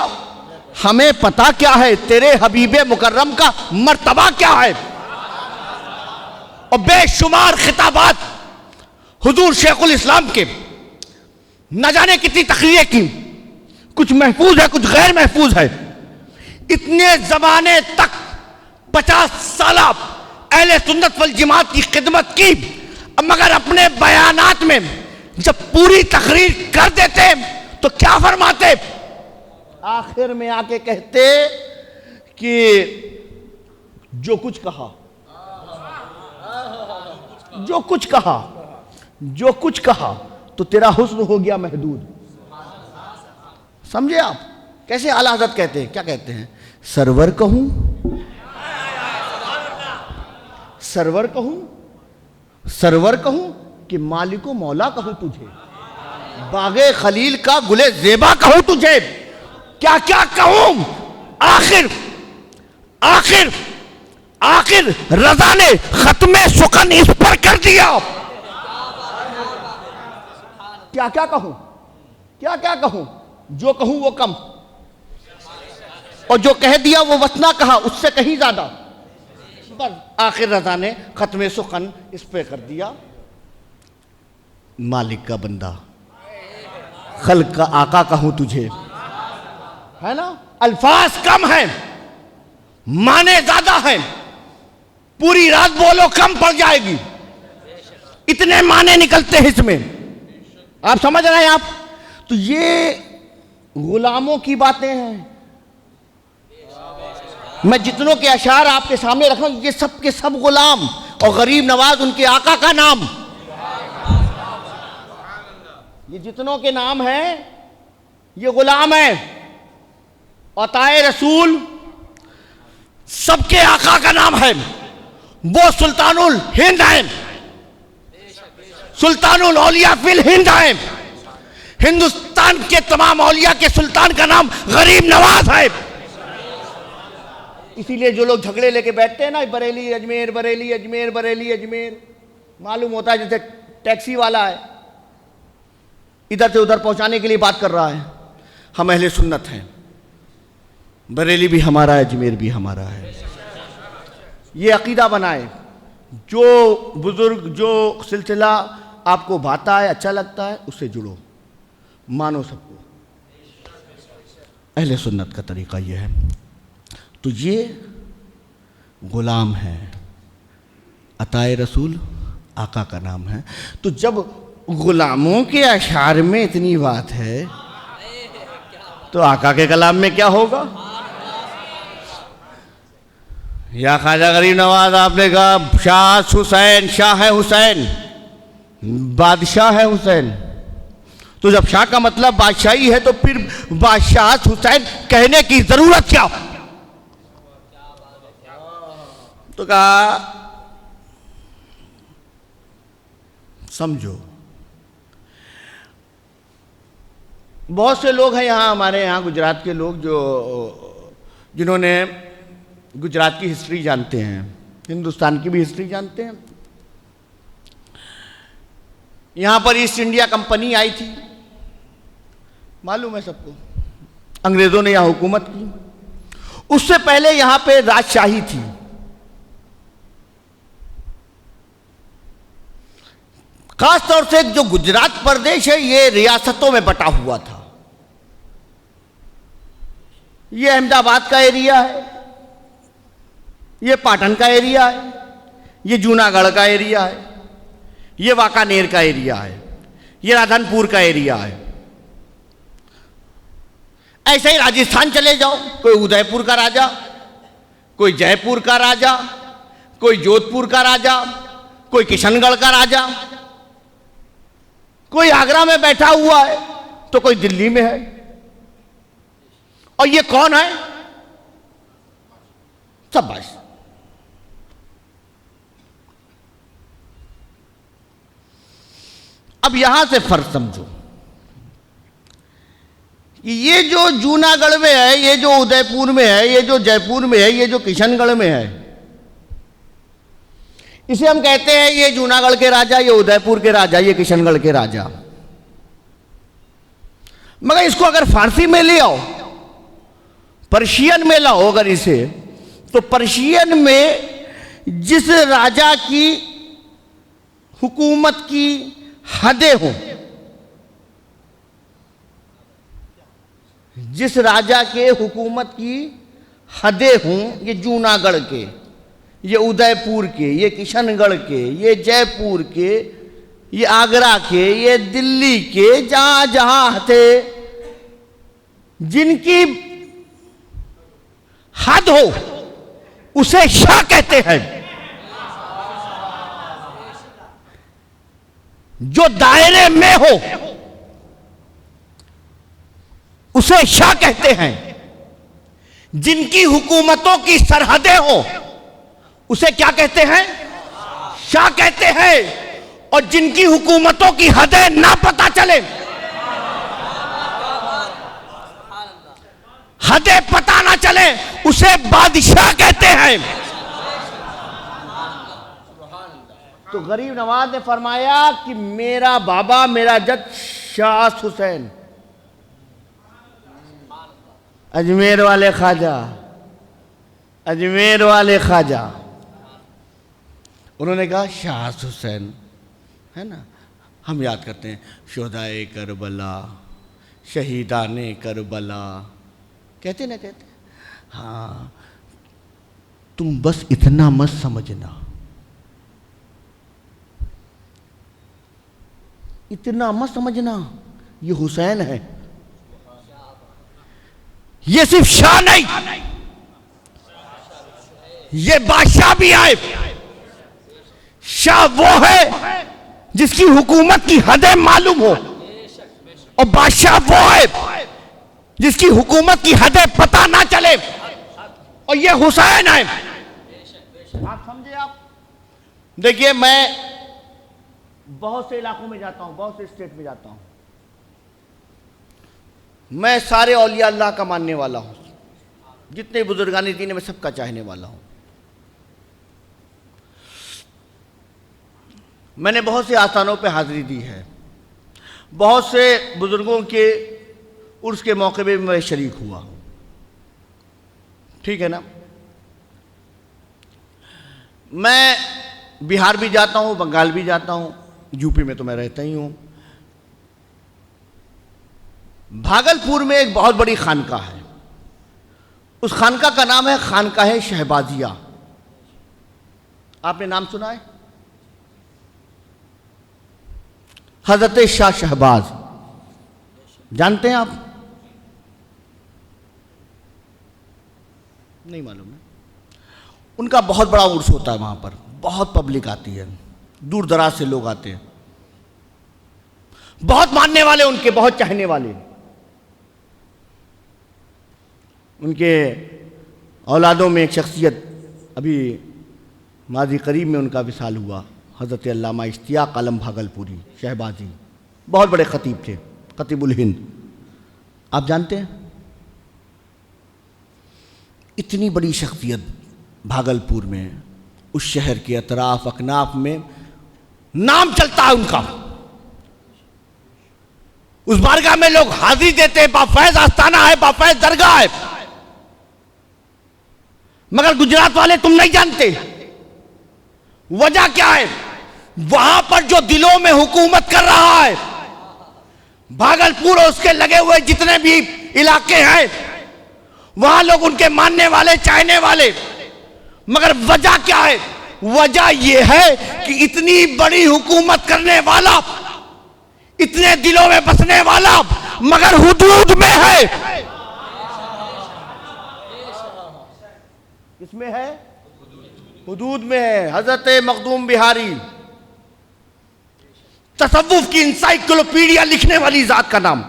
हमें पता क्या है, तेरे हबीबे मुकर्रम का मर्तबा क्या है। और बेशुमार खिताबात हुजूर शेखुल इस्लाम के, न जाने कितनी तकरीरें की, कुछ महफूज है कुछ गैर महफूज है। इतने जमाने तक 50 साल अहले सुन्नत वल जमात की खिदमत की, मगर अपने बयानात में जब पूरी तकरीर कर देते तो क्या फरमाते, आखिर में आके कहते कि जो कुछ कहा, जो कुछ कहा, जो कुछ कहा तो तेरा हुस्न हो गया महदूद। समझे आप कैसे आला हज़रत कहते हैं? क्या कहते हैं, सरवर कहूं, सरवर कहूं, सरवर कहूं कि मालिको मौला कहूं तुझे, बागे खलील का गुले जेबा कहूं तुझे, क्या क्या कहूं, आखिर आखिर आखिर रजा ने खत्मे सुकन इस पर कर दिया। क्या क्या कहूं, क्या क्या कहूं, जो कहूं वो कम, और जो कह दिया वो वतना कहा उससे कहीं ज्यादा, बस आखिर रजा ने खत्मे सुकन इस पे कर दिया। मालिक का बंदा, खल्क का आका कहूं तुझे, है ना? अल्फाज कम है माने ज्यादा है, पूरी रात बोलो कम पड़ जाएगी, इतने माने निकलते हैं इसमें। आप समझ रहे हैं आप? तो ये गुलामों की बातें हैं। मैं जितनों के अशार आपके सामने रख रहा हूं, ये सब के सब गुलाम, और गरीब नवाज उनके आका का नाम। ये जितनों के नाम हैं ये गुलाम है। अताए रसूल सबके आका का नाम है, वो सुल्तानुल हिंद है, सुल्तानुल औलिया फिल हिंद है। हिंदुस्तान के तमाम औलिया के सुल्तान का नाम गरीब नवाज है। इसीलिए जो लोग झगड़े लेके बैठते हैं ना, बरेली अजमेर, बरेली अजमेर, बरेली अजमेर, मालूम होता है जैसे टैक्सी वाला है, इधर से उधर पहुंचाने के लिए बात कर रहा है। हम अहले सुन्नत हैं, बरेली भी हमारा है, अजमेर भी हमारा है। ये अकीदा बनाए, जो बुजुर्ग जो सिलसिला आपको भाता है, अच्छा लगता है, उससे जुड़ो, मानो सबको। अहले सुन्नत का तरीका ये है। तो ये गुलाम है, अताए रसूल आका का नाम है। तो जब गुलामों के अशार में इतनी बात है तो आका के कलाम में क्या होगा? या ख्वाजा गरीब नवाज आपने कहा शाह हुसैन, शाह है हुसैन, बादशाह है हुसैन। तो जब शाह का मतलब बादशाही है तो फिर बादशाह हुसैन कहने की जरूरत क्या? तो कहा समझो, बहुत से लोग हैं यहाँ, हमारे यहाँ गुजरात के लोग जो जिन्होंने गुजरात की हिस्ट्री जानते हैं, हिंदुस्तान की भी हिस्ट्री जानते हैं। यहाँ पर ईस्ट इंडिया कंपनी आई थी, मालूम है सबको, अंग्रेज़ों ने यहाँ हुकूमत की। उससे पहले यहाँ पे राजशाही थी। खास तौर से जो गुजरात प्रदेश है ये रियासतों में बटा हुआ था। ये अहमदाबाद का एरिया है, ये पाटन का एरिया है, ये जूनागढ़ का एरिया है, ये वाकानेर का एरिया है, ये राधनपुर का एरिया है। ऐसे ही राजस्थान चले जाओ, कोई उदयपुर का राजा, कोई जयपुर का राजा, कोई जोधपुर का राजा, कोई किशनगढ़ का राजा, कोई आगरा में बैठा हुआ है तो कोई दिल्ली में है। और ये कौन है? सब बस अब यहां से फर्क समझो। ये जो जूनागढ़ में है, ये जो उदयपुर में है, ये जो जयपुर में है, ये जो किशनगढ़ में है, इसे हम कहते हैं ये जूनागढ़ के राजा, ये उदयपुर के राजा, ये किशनगढ़ के राजा। मगर इसको अगर फारसी में ले आओ, पर्शियन में लाओ अगर इसे, तो पर्शियन में जिस राजा की हुकूमत की हदें हों, जिस राजा के हुकूमत की हदें हों, ये जूनागढ़ के, ये उदयपुर के, ये किशनगढ़ के, ये जयपुर के, ये आगरा के, ये दिल्ली के, जहां जहां थे, जिनकी हद हो उसे शाह कहते हैं। जो दायरे में हो उसे शाह कहते हैं। जिनकी हुकूमतों की सरहदें हो उसे क्या कहते हैं? शाह कहते हैं। और जिनकी हुकूमतों की हदें ना पता चले, हदें पता ना चले, उसे बादशाह कहते हैं। तो गरीब नवाज ने फरमाया कि मेरा बाबा, मेरा जद शाह हुसैन, अजमेर वाले ख्वाजा, अजमेर वाले ख्वाजा, उन्होंने कहा शाह हुसैन, है ना। हम याद करते हैं शुहदाए करबला, शहीदाने करबला, कहते ना कहते। हाँ, तुम बस इतना मत समझना, इतना मत समझना ये हुसैन है। ये सिर्फ शाह नहीं, ये बादशाह भी है। शाह वो है जिसकी हुकूमत की हदें मालूम हो, और बादशाह वो है जिसकी हुकूमत की हदें पता ना चले, और ये हुसैन है। आप समझे? आप देखिए, मैं बहुत से इलाकों में जाता हूं, बहुत से स्टेट में जाता हूं, मैं सारे औलिया अल्लाह का मानने वाला हूं, जितने बुजुर्गानी दीन में सबका चाहने वाला हूं। मैंने बहुत से आस्थानों पे हाजिरी दी है, बहुत से बुजुर्गों के उर्स के मौके पे मैं शरीक हुआ, ठीक है ना। मैं बिहार भी जाता हूं, बंगाल भी जाता हूं, यूपी में तो मैं रहता ही हूं। भागलपुर में एक बहुत बड़ी खानका है, उस खानका का नाम है खानकाह शहबाजिया। आपने नाम सुना है? हजरत शाह शहबाज, जानते हैं आप? नहीं मालूम है। उनका बहुत बड़ा उर्स होता है, वहां पर बहुत पब्लिक आती है, दूर दराज से लोग आते हैं, बहुत मानने वाले उनके, बहुत चाहने वाले। उनके औलादों में एक शख्सियत अभी माजी करीब में उनका विसाल हुआ, हज़रत अल्लामा इश्तियाक आलम भागलपुरी शहबाजी, बहुत बड़े खतीब थे, खतीबुल हिंद। आप जानते हैं? इतनी बड़ी शख्सियत भागलपुर में, उस शहर के अतराफ अकनाफ में नाम चलता है उनका। उस बारगाह में लोग हाजिरी देते हैं, बाफैज आस्थाना है, बाफैज दरगाह है। मगर गुजरात वाले तुम नहीं जानते, वजह क्या है? वहां पर जो दिलों में हुकूमत कर रहा है, भागलपुर और उसके लगे हुए जितने भी इलाके हैं, वहां लोग उनके मानने वाले, चाहने वाले। मगर वजह क्या है? वजह यह है कि इतनी बड़ी हुकूमत करने वाला, इतने दिलों में बसने वाला, मगर हुदूद में है। किसमें है? हुदूद में है। हजरत मखदूम बिहारी, तसव्वुफ की इंसाइक्लोपीडिया लिखने वाली जात का नाम,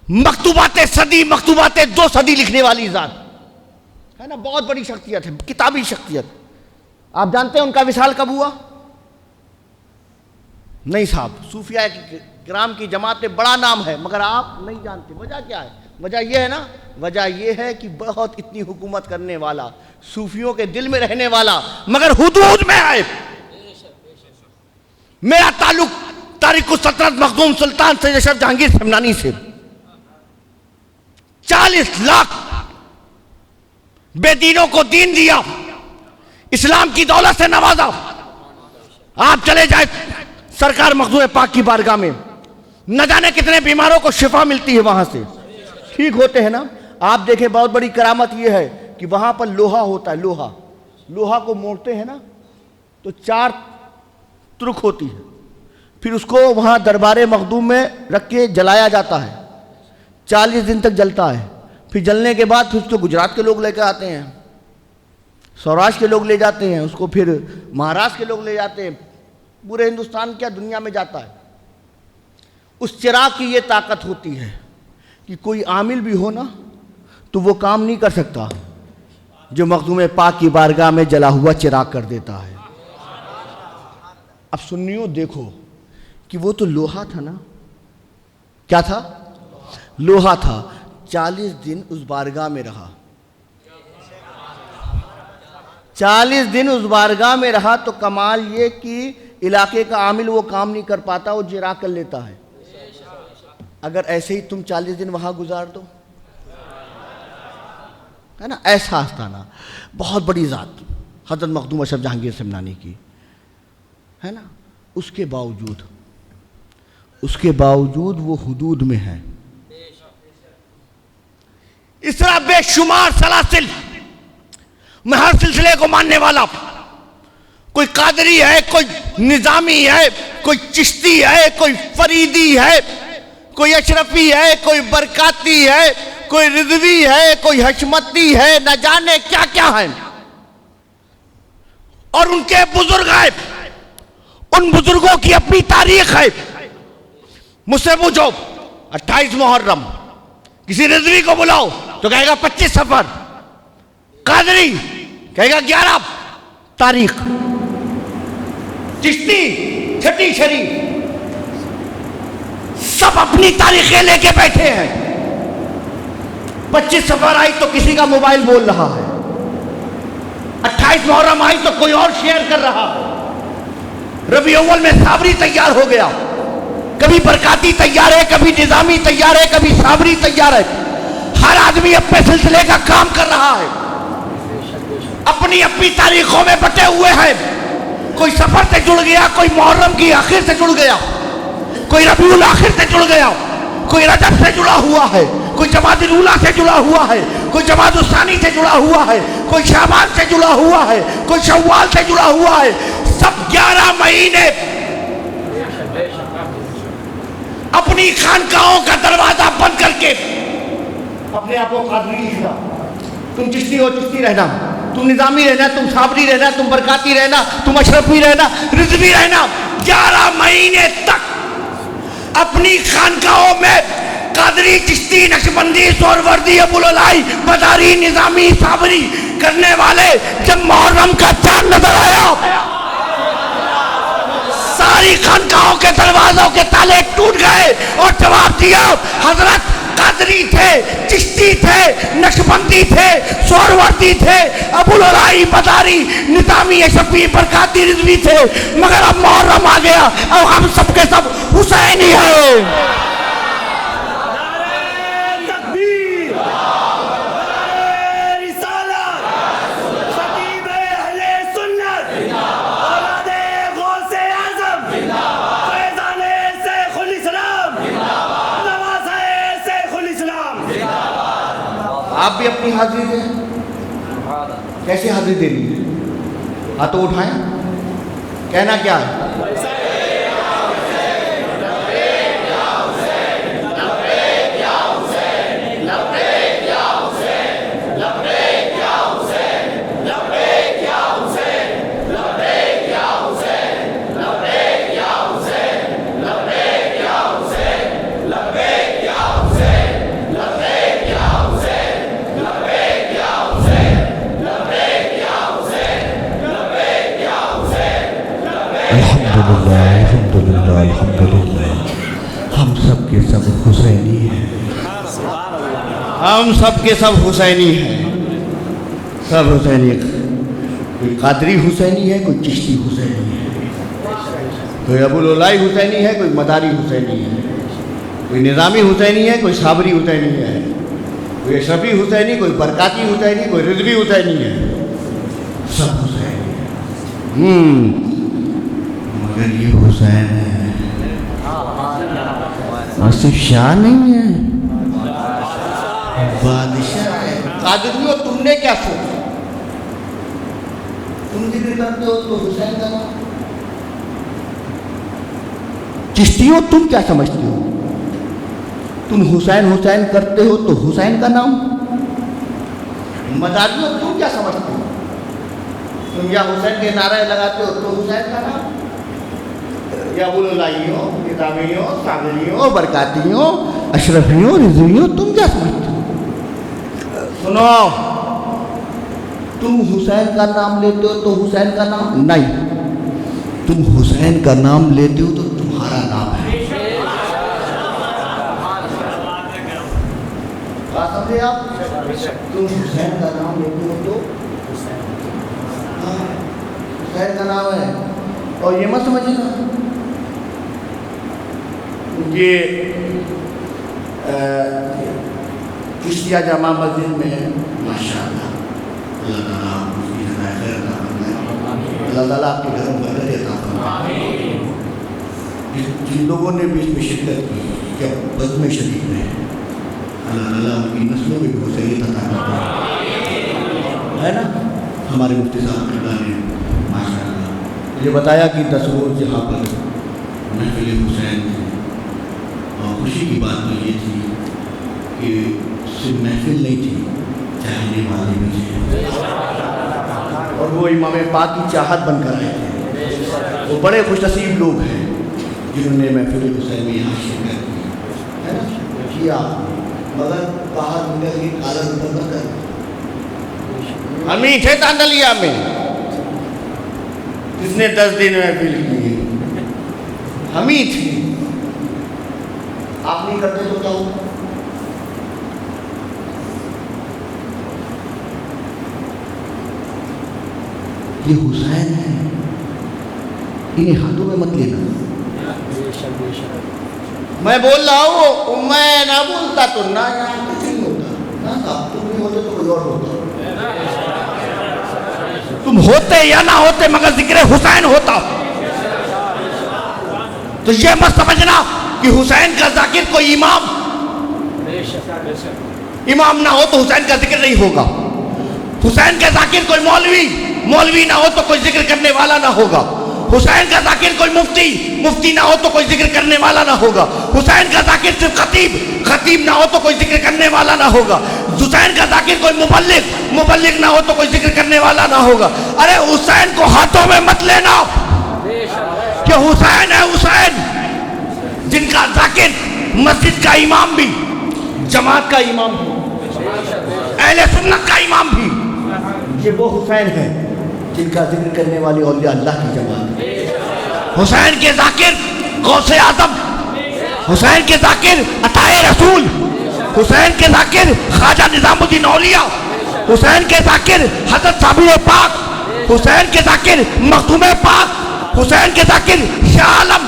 मकतूबाते सदी, मकतूबाते 2 सदी लिखने वाली जात है ना, बहुत बड़ी शख्सियत है, किताबी शख्सियत। आप जानते हैं उनका विसाल कब हुआ? नहीं साहब, सूफिया किराम की जमात में बड़ा नाम है, मगर आप नहीं जानते। वजह क्या है? वजह यह है ना, वजह यह है कि बहुत इतनी हुकूमत करने वाला, सूफियों के दिल में रहने वाला, मगर हुदूद में है। मेरा ताल्लुक तारिकुस सल्तनत मखदूम सुल्तान सैयद अशरफ जहांगीर समनानी से। 40 लाख बेदीनों को दीन दिया, इस्लाम की दौलत से नवाजा। आप चले जाए सरकार मखदूम पाक की बारगाह में, न जाने कितने बीमारों को शिफा मिलती है, वहां से ठीक होते हैं ना। आप देखें, बहुत बड़ी करामत यह है कि वहां पर लोहा होता है, लोहा को मोड़ते हैं ना तो 4 तुर्क होती है, फिर उसको वहां दरबारे मखदूम में रख के जलाया जाता है। 40 दिन तक जलता है, फिर जलने के बाद फिर उसको गुजरात के लोग लेकर आते हैं, सौराष्ट्र के लोग ले जाते हैं उसको, फिर महाराष्ट्र के लोग ले जाते हैं, पूरे हिंदुस्तान क्या दुनिया में जाता है। उस चिराग की ये ताकत होती है कि कोई आमिल भी हो ना तो वो काम नहीं कर सकता जो मखदूम पाक की बारगाह में जला हुआ चिराग कर देता है। अब सुन्नियों देखो कि वो तो लोहा था ना, क्या था? लोहा था। 40 दिन उस बारगाह में रहा, 40 दिन उस बारगाह में रहा, तो कमाल ये कि इलाके का आमिल वो काम नहीं कर पाता, वो चिराग कर लेता है। अगर ऐसे ही तुम 40 दिन वहां गुजार दो, है ना, ऐसा आस्ताना, बहुत बड़ी जात हजरत मखदूम अशरफ जहांगीर समनानी की, है ना। उसके बावजूद वो हुदूद में है। इस तरह बेशुमार सलासिल में हर सिलसिले को मानने वाला, कोई कादरी है, कोई निजामी है, कोई चिश्ती है, कोई फरीदी है, कोई अशरफी है, कोई बरकाती है, कोई रिजवी है, कोई हशमती है, न जाने क्या क्या है। और उनके बुजुर्ग है, उन बुजुर्गों की अपनी तारीख है। मुझसे पूछो 28 मुहर्रम, किसी रिजवी को बुलाओ तो कहेगा 25 सफर, कादरी कहेगा 11 तारीख, चिश्ती छठी शरीफ, सब अपनी तारीखें लेके बैठे हैं। 25 सफर आई तो किसी का मोबाइल बोल रहा है, 28 मुहर्रम आई तो कोई और शेयर कर रहा है, रबी अव्वल में साबरी तैयार हो गया, कभी बरकाती तैयार है, कभी निजामी तैयार है, कभी साबरी तैयार है। हर आदमी अपने सिलसिले का काम कर रहा है, अपनी अपनी तारीखों में बटे हुए हैं। कोई सफर से जुड़ गया, कोई मुहर्रम की आखिर से जुड़ गया, कोई रबीउल आखिर से जुड़ गया, कोई रजब से जुड़ा हुआ है, कोई जमादुल ऊला से जुड़ा हुआ है, कोई जमादुल सानी से जुड़ा हुआ है, कोई शाबान से जुड़ा हुआ है, कोई शव्वाल से जुड़ा हुआ है। सब 11 महीने अपनी खानकाहों का दरवाजा बंद करके अपने आप को कादरी लिखना। तुम चिश्ती हो, चिश्ती रहना, तुम निजामी रहना, तुम साबरी रहना, तुम बरकाती रहना, तुम अशरफी रहना, रिजवी रहना। 11 महीने तक अपनी खानकाहों में कादरी, चिश्ती, नक्शबंदी, सोहरवर्दी, अबुललाई, मदारी, निजामी, साबरी करने वाले जब मुहर्रम का चांद नजर आया, सारी खानकाहों के दरवाजों के ताले टूट गए और जवाब दिया, हजरत कादरी थे, चिश्ती थे, नक्शबंदी थे, सोहरवर्दी थे, अबुललाई, मदारी, निजामी, अशरफी, बरकाती, रिजवी थे, मगर अब मुहर्रम आ गया, अब हम सबके सब हुसैनी हैं। अपनी हाजिरी दें। कैसे हाजिरी देनी है? हाथों उठाएं, कहना क्या है? अल्हम्दुलिल्लाह अल्हम्दुलिल्लाह। हम सब के सब हुसैनी हैं, हम सब के सब हुसैनी हैं, सब हुसैनी। कोई कादरी हुसैनी है, कोई चिश्ती हुसैनी है, कोई अबुल उलाई हुसैनी है, कोई मदारी हुसैनी है, कोई निज़ामी हुसैनी है, कोई साबरी हुसैनी है, कोई अशरफी हुसैनी, कोई बरकाती हुसैनी, कोई रिजवी हुसैनी है, सब हुसैनी है। मगर ये हुसैन है, सिर्फ शाह नहीं है, बादशाह है। कादरियों, तुमने क्या सोचा? तुम जिक्र करते हो तो हुसैन का नाम, चिश्तियों तुम क्या समझते हो? तुम हुसैन हुसैन करते हो तो हुसैन का नाम। मदारियों तुम क्या समझते हो? तुम या हुसैन के नारे लगाते हो तो हुसैन का नाम, या बुलुलाइयों, निज़ामियों, सागरियों, बरकातियों, अशरफियों, रिजवियों, तुम क्या समझते हो? सुनो, तुम हुसैन का नाम लेते हो तो हुसैन का नाम नहीं, तुम हुसैन का नाम लेते हो तो तुम्हारा नाम है। बात समझे आप? तुम हुसैन का नाम लेते हो तो हुसैन का नाम है। और ये मत समझिएगा ये चिश्तिया जामा मस्जिद में माशाअल्लाह अल्लाह ताला आपके घर में बरकत देता है। जिन लोगों ने भी इसमें शिरकत की, क्या बज़्म शरीफ में अल्लाह ताला उनकी नस्लों में भी हुसैनियत अता करता है ना। हमारे मुफ्ती साहब ने माशाअल्लाह मुझे बताया कि 10 रोज़ जहाँ पर महफिल हुसैन थे, और खुशी की बात तो ये थी कि सिर्फ महफिल नहीं थी, चाहने वाले भी थे, और वो इमाम पाक की चाहत बनकर आए थे। वो बड़े खुशनसीब लोग हैं जिन्होंने महफिल हुसैन में यहाँ शिरकत की, है ना, किया। मगर बाहर निकल के काला रुपये कर हम ही थे तांदलिया में, किसने 10 दिन महफिल की? हम ही थे। आप नहीं करते तो क्या होगा? ये हुसैन है, इन्हें हाथों में मत लेना। मैं बोल रहा हूँ, मैं ना बोलता तो ना यहाँ कुछ नहीं होता ना, साहब तुम नहीं होते तो कोई और होता। तुम होते या ना होते मगर जिक्र हुसैन होता। तो ये मत समझना कि हुसैन का जाकिर कोई इमाम ना हो तो हुसैन का जिक्र नहीं होगा। हुसैन का जाकिर कोई मौलवी ना हो तो कोई जिक्र करने वाला ना होगा। हुसैन का जाकिर कोई मुफ्ती ना हो तो कोई जिक्र करने वाला ना होगा। हुसैन का जाकिर सिर्फ खतीब ना हो तो कोई जिक्र करने वाला ना होगा। हुसैन का जाकिर कोई मुबल्लिग ना हो तो कोई जिक्र करने वाला ना होगा। अरे हुसैन को हाथों में मत लेना कि हुसैन है हुसैन, जिनका जाकिर मस्जिद का इमाम भी, जमात का इमाम भी, अहले सुन्नत का इमाम भी, ये वो हुसैन है जिनका जिक्र करने वाली औलिया अल्लाह की जमात। हुसैन के जाकिर गौसे आजम, हुसैन के जाकिर अताए रसूल, हुसैन के जाकिर ख्वाजा निजामुद्दीन औलिया, हुसैन के जाकिर हजरत साबिर पाक, हुसैन के जाकिर मखदूम पाक, हुसैन के जाकिर शाह आलम,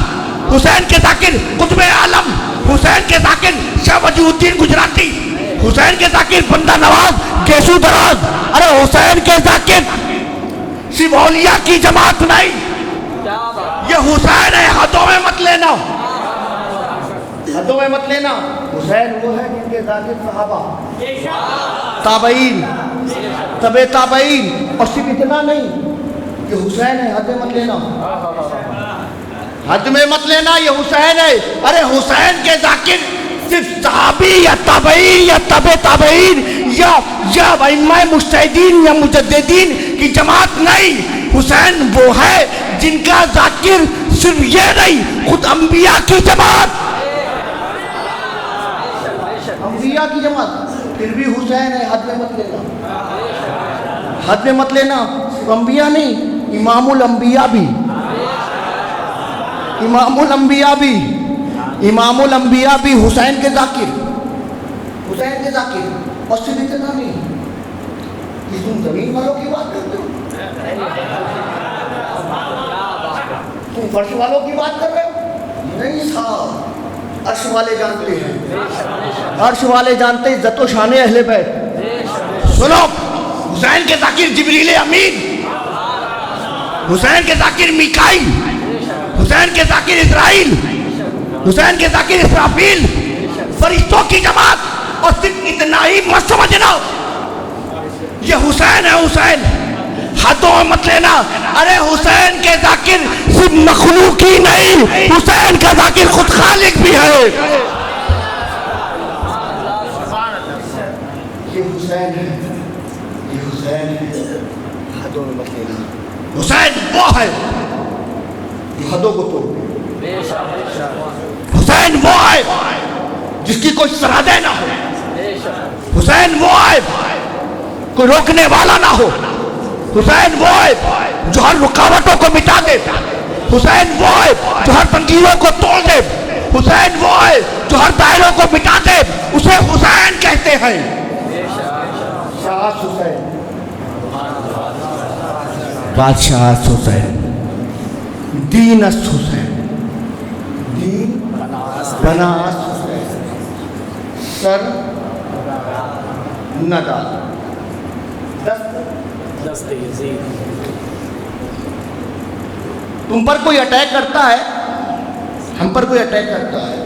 हुसैन के जाकिर कुतुब आलम, हुसैन के जाकिर शाह वजीउद्दीन गुजराती, हुसैन के जाकिर बंदा नवाज केसू दराज। अरे हुसैन के जाकिर सिर्फ औलिया की जमात नहीं, ये हुसैन है, हाथों में मत लेना। हदों में मत लेना। हुसैन वो है जिनके जाकिर सहाबा, ताबईन, तबे ताबईन, और सिर्फ इतना नहीं कि हुसैन है, हद में मत लेना, हद में मत लेना ये हुसैन है। अरे हुसैन के जाकिर सिर्फ सहाबी या ताबईन या तबे ताबईन या इमाम मुज्तहिदीन या मुजद्दिदीन की जमात नहीं। हुसैन वो है जिनका जाकिर सिर्फ ये नहीं, खुद अंबिया की जमात, अंबिया की जमात। फिर भी हुसैन है, हद में मत लेना, हद में मत लेना। सिर्फ अंबिया नहीं, इमामुल अंबिया भी, इमामुल अंबिया भी, इमामुल अंबिया भी हुसैन के जाकिर, हुसैन के जाकिर। और सिर्फ इतना नहीं कि तुम जमीन वालों की बात करते हो, तुम फर्श वालों की बात कर रहे हो। नहीं साहब, अर्श वाले जानते हैं, अर्श वाले जानते हैं इज्जत व शान अहले बैत। सुनो, हुसैन के जाकिर जिब्रील अमीन, हुसैन के जाकिर मीकाईल, हुसैन के जाकिर इस्राइल, हुसैन के जाकिर इसराफील, फरिश्तों की जमात। और सिर्फ इतना ही मत समझना ये हुसैन है, हुसैन, हाथों में मत लेना। अरे हुसैन के जाकिर सिर्फ मखलूक ही नहीं, हुसैन का जाकिर खुद खालिक भी है। ये हुसैन है, ये हुसैन है, हाथों में मत लेना। हुसैन वो है जो हदों को तोड़ दे। हुसैन वो है जिसकी कोई सरहदें ना हो। हुसैन वो है कोई रोकने वाला ना हो। हुसैन वो है जो हर रुकावटों को मिटा दे। हुसैन वो है जो हर तंजीरों को तोड़ दे। हुसैन वो है जो हर दायरों को मिटा दे। उसे हुसैन कहते हैं। शाह हुसैन, बादशाह हुसैन, दीनस हुसैन, दीन बनास हुसैन, सर नदा तुम पर कोई अटैक करता है, हम पर कोई अटैक करता है,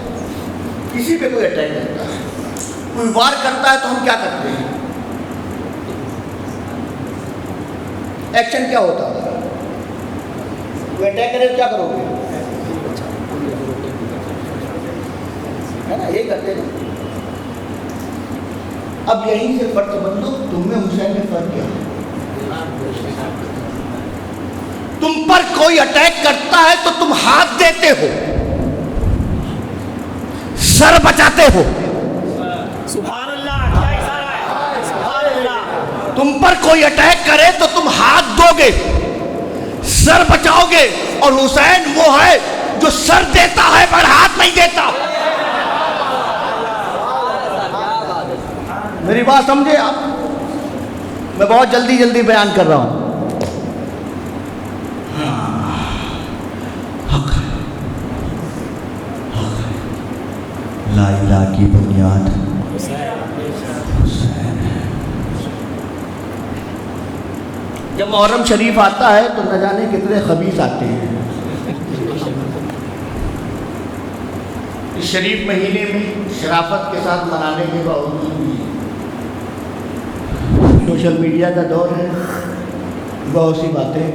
किसी पे कोई अटैक करता है, कोई वार करता है तो हम क्या करते हैं? एक्शन क्या होता है? कोई अटैक करे तो क्या करोगे? है ना, यही करते हैं। अब यहीं से फर्क बंदो, तुम में हुसैन में फर्क क्या है? तुम पर कोई अटैक करता है तो तुम हाथ देते हो, सर बचाते हो। सुभान अल्लाह, क्या इशारा है, सुभान अल्लाह। तुम पर कोई अटैक करे तो तुम हाथ दोगे, सर बचाओगे। और हुसैन वो है जो सर देता है पर हाथ नहीं देता। मेरी बात समझे आप? मैं बहुत जल्दी जल्दी बयान कर रहा हूं। ला इलाहा की बुनियाद हुसैन है। जब मुहर्रम शरीफ आता है तो न जाने कितने खबीस आते हैं। इस शरीफ महीने में शराफत के साथ मनाने के बावजूद भी सोशल मीडिया का दौर है, बहुत सी बातें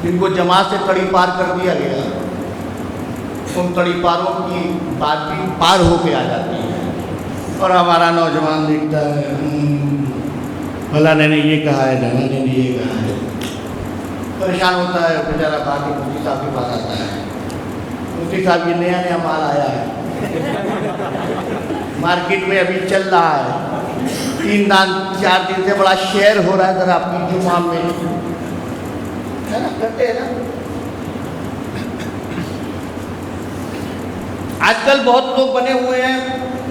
जिनको जमात से तड़ी पार कर दिया गया, उन तड़ी पारों की बात भी पार होके आ जाती है। और हमारा नौजवान देखता है, फलाने ने ये कहा है, ढलाने ने ये कहा है, परेशान होता है बेचारा। बाकी मुफ्ती साहब के पास आता है, मुफ्ती साहब ये नया नया माल आया है, मार्केट में अभी चल रहा है, 3-4 दिन से बड़ा शेयर हो रहा है जरा आपकी जुमा में, है ना, करते हैं ना। आजकल बहुत लोग बने हुए हैं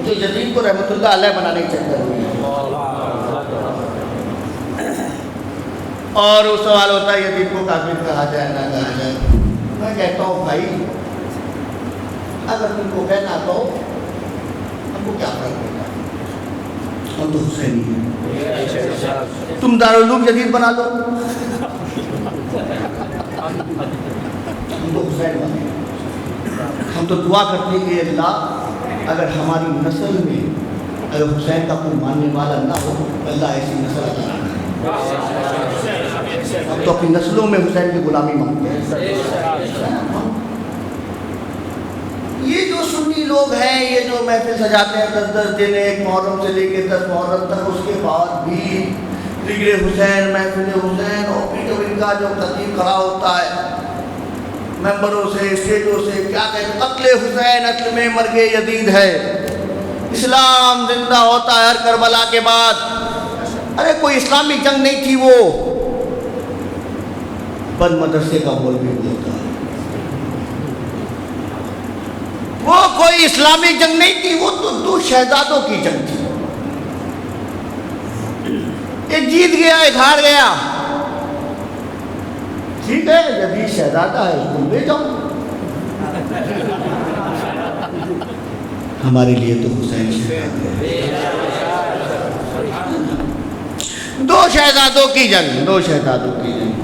जो यजीद को रहमतुल्लाह अलैह बनाने के चक्कर में हैं। और वो सवाल होता है यजीद को काफिर कहा जाए ना कहा जाए। मैं कहता हूँ भाई, अगर तुमको कहना कहो, हमको क्या फर्क पड़ता है, हम तो हुसैनी हैं। तुम दारुल उलूम यजीद बना लो, हम तो हुसैन बने। हम तो दुआ करते हैं कि अल्लाह अगर हमारी नस्ल में अगर हुसैन का कोई मानने वाला ना हो, अल्लाह ऐसी नस्ल अता करे। हम तो अपनी नस्लों में हुसैन की गुलामी मांगते हैं। ये जो सुन्नी लोग हैं, ये जो महफिल सजाते हैं 10-10 दिन, एक मुहर्रम से लेकर 10 मुहर्रम तक, उसके बाद भी जिक्र हुसैन, महफिल हुसैन, और फिर जब इनका जो खतीब खड़ा होता है मेंबरों से, स्टेजों से, क्या कहते, कत्ले हुसैन अत्ल में मर्गे यदीद है, इस्लाम जिंदा होता है हर करबला के बाद। अरे कोई इस्लामिक जंग नहीं थी, वो बंद मदरसे का मौलवी बोलता है। वो कोई इस्लामिक जंग नहीं थी, वो तो 2 शहजादों की जंग थी। एक जीत गया, एक हार गया। ठीक है, यदि शहजादा है तुम ले जाओ, हमारे लिए तो हुसैन दो शहजादों की जंग, 2 शहजादों की जंग।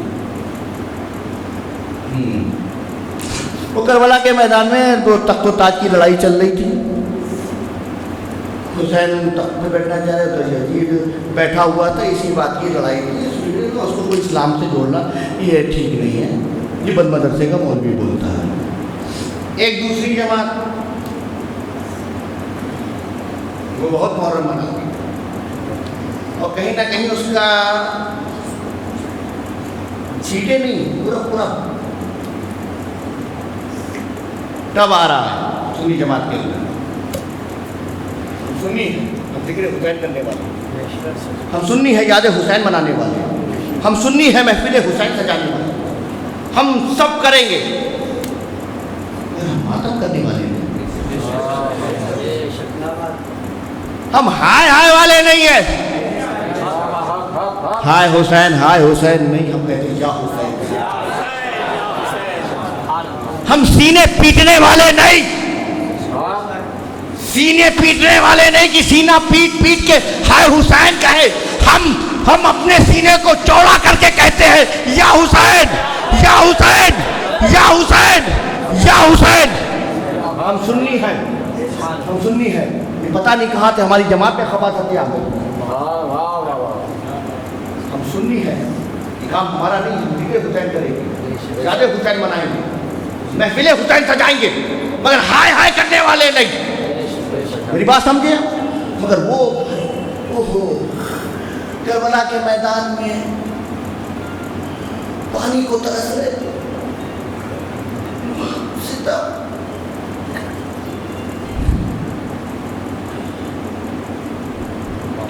वो करबला के मैदान में 2 तख्त व ताज की लड़ाई चल रही थी। हुसैन तख्त पे बैठना चाह रहे तो यजीद बैठा हुआ था, इसी बात की लड़ाई थी। उसको कोई इस्लाम से जोड़ना ये ठीक नहीं है, ये बंद मदरसे का मौलवी बोलता है। एक दूसरी जमात वो बहुत मुहर्रम मनाती और कहीं ना कहीं उसका छीटे नहीं पूरा तब आ रहा है सुन्नी जमात के अंदर। सुन्नी हम जिक्र हुसैन करने वाले, हम सुन्नी है याद हुसैन मनाने वाले, हम सुन्नी है महफिल हुसैन सजाने वाले, हम सब करेंगे, हम मातम करने वाले नहीं, हम हाय हाय वाले नहीं है। हाय हुसैन नहीं, हम कहते या हुसैन। हम सीने पीटने वाले नहीं, सीने पीटने वाले नहीं कि सीना पीट पीट के हाय हुसैन कहे। हम अपने सीने को चौड़ा करके कहते हैं या हुसैन या हुसैन या हुसैन या हुसैन। हम सुन्नी हैं, हम सुन्नी हैं। ये पता नहीं कहाँ से हमारी जमात में खबर सत्या हो। हम सुन्नी हैं, ये काम हमारा नहीं, हम जिक्र हुसैन करेंगे, याद हुसैन मनाएंगे, महफिल हुसैन सजाएंगे, मगर हाय हाय करने वाले नहीं। मेरी बात समझिए। मगर वो ओहो करबला के मैदान में पानी को तरस रहे थे, सीधा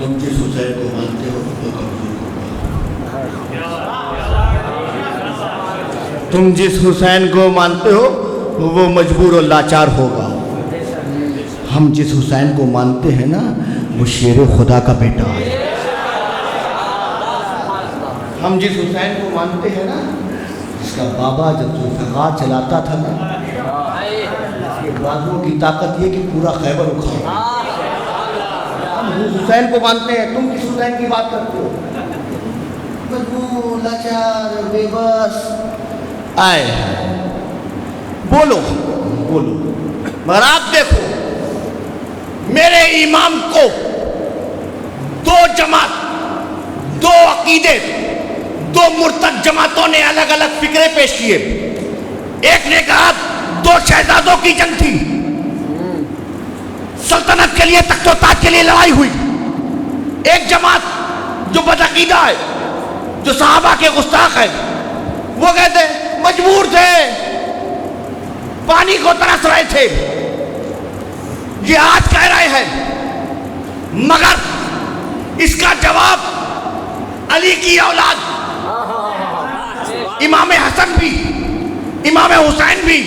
तुम जिस हुसैन को मानते हो वो कमजोर होगा, तुम जिस हुसैन को मानते हो वो मजबूर और लाचार होगा। हम जिस हुसैन को मानते हैं ना वो शेर खुदा का बेटा है। हम जिस हुसैन को मानते हैं ना, इसका बाबा जब जुल्फ़िकार चलाता था ना, इसके बाजुओं की ताकत ये कि पूरा खैबर उखाड़ा। हम जिस हुसैन को मानते हैं, तुम किस हुसैन की बात करते हो? मजबूर, लाचार, बेबस। आए बोलो बोलो, मगर आप देखो मेरे इमाम को 2 जमात, 2 अकीदे, 2 मुर्तद जमातों ने अलग अलग फिक्रे पेश किए। एक ने कहा 2 शहजादों की जंग थी, सल्तनत के लिए, तख्तो ताज के लिए लड़ाई हुई। एक जमात जो बदअकीदा है, जो सहाबा के गुस्ताख है, वो कहते मजबूर थे, पानी को तरस रहे थे। ये आज कह रहे हैं, मगर इसका जवाब अली की औलाद इमाम हसन भी, इमाम हुसैन भी,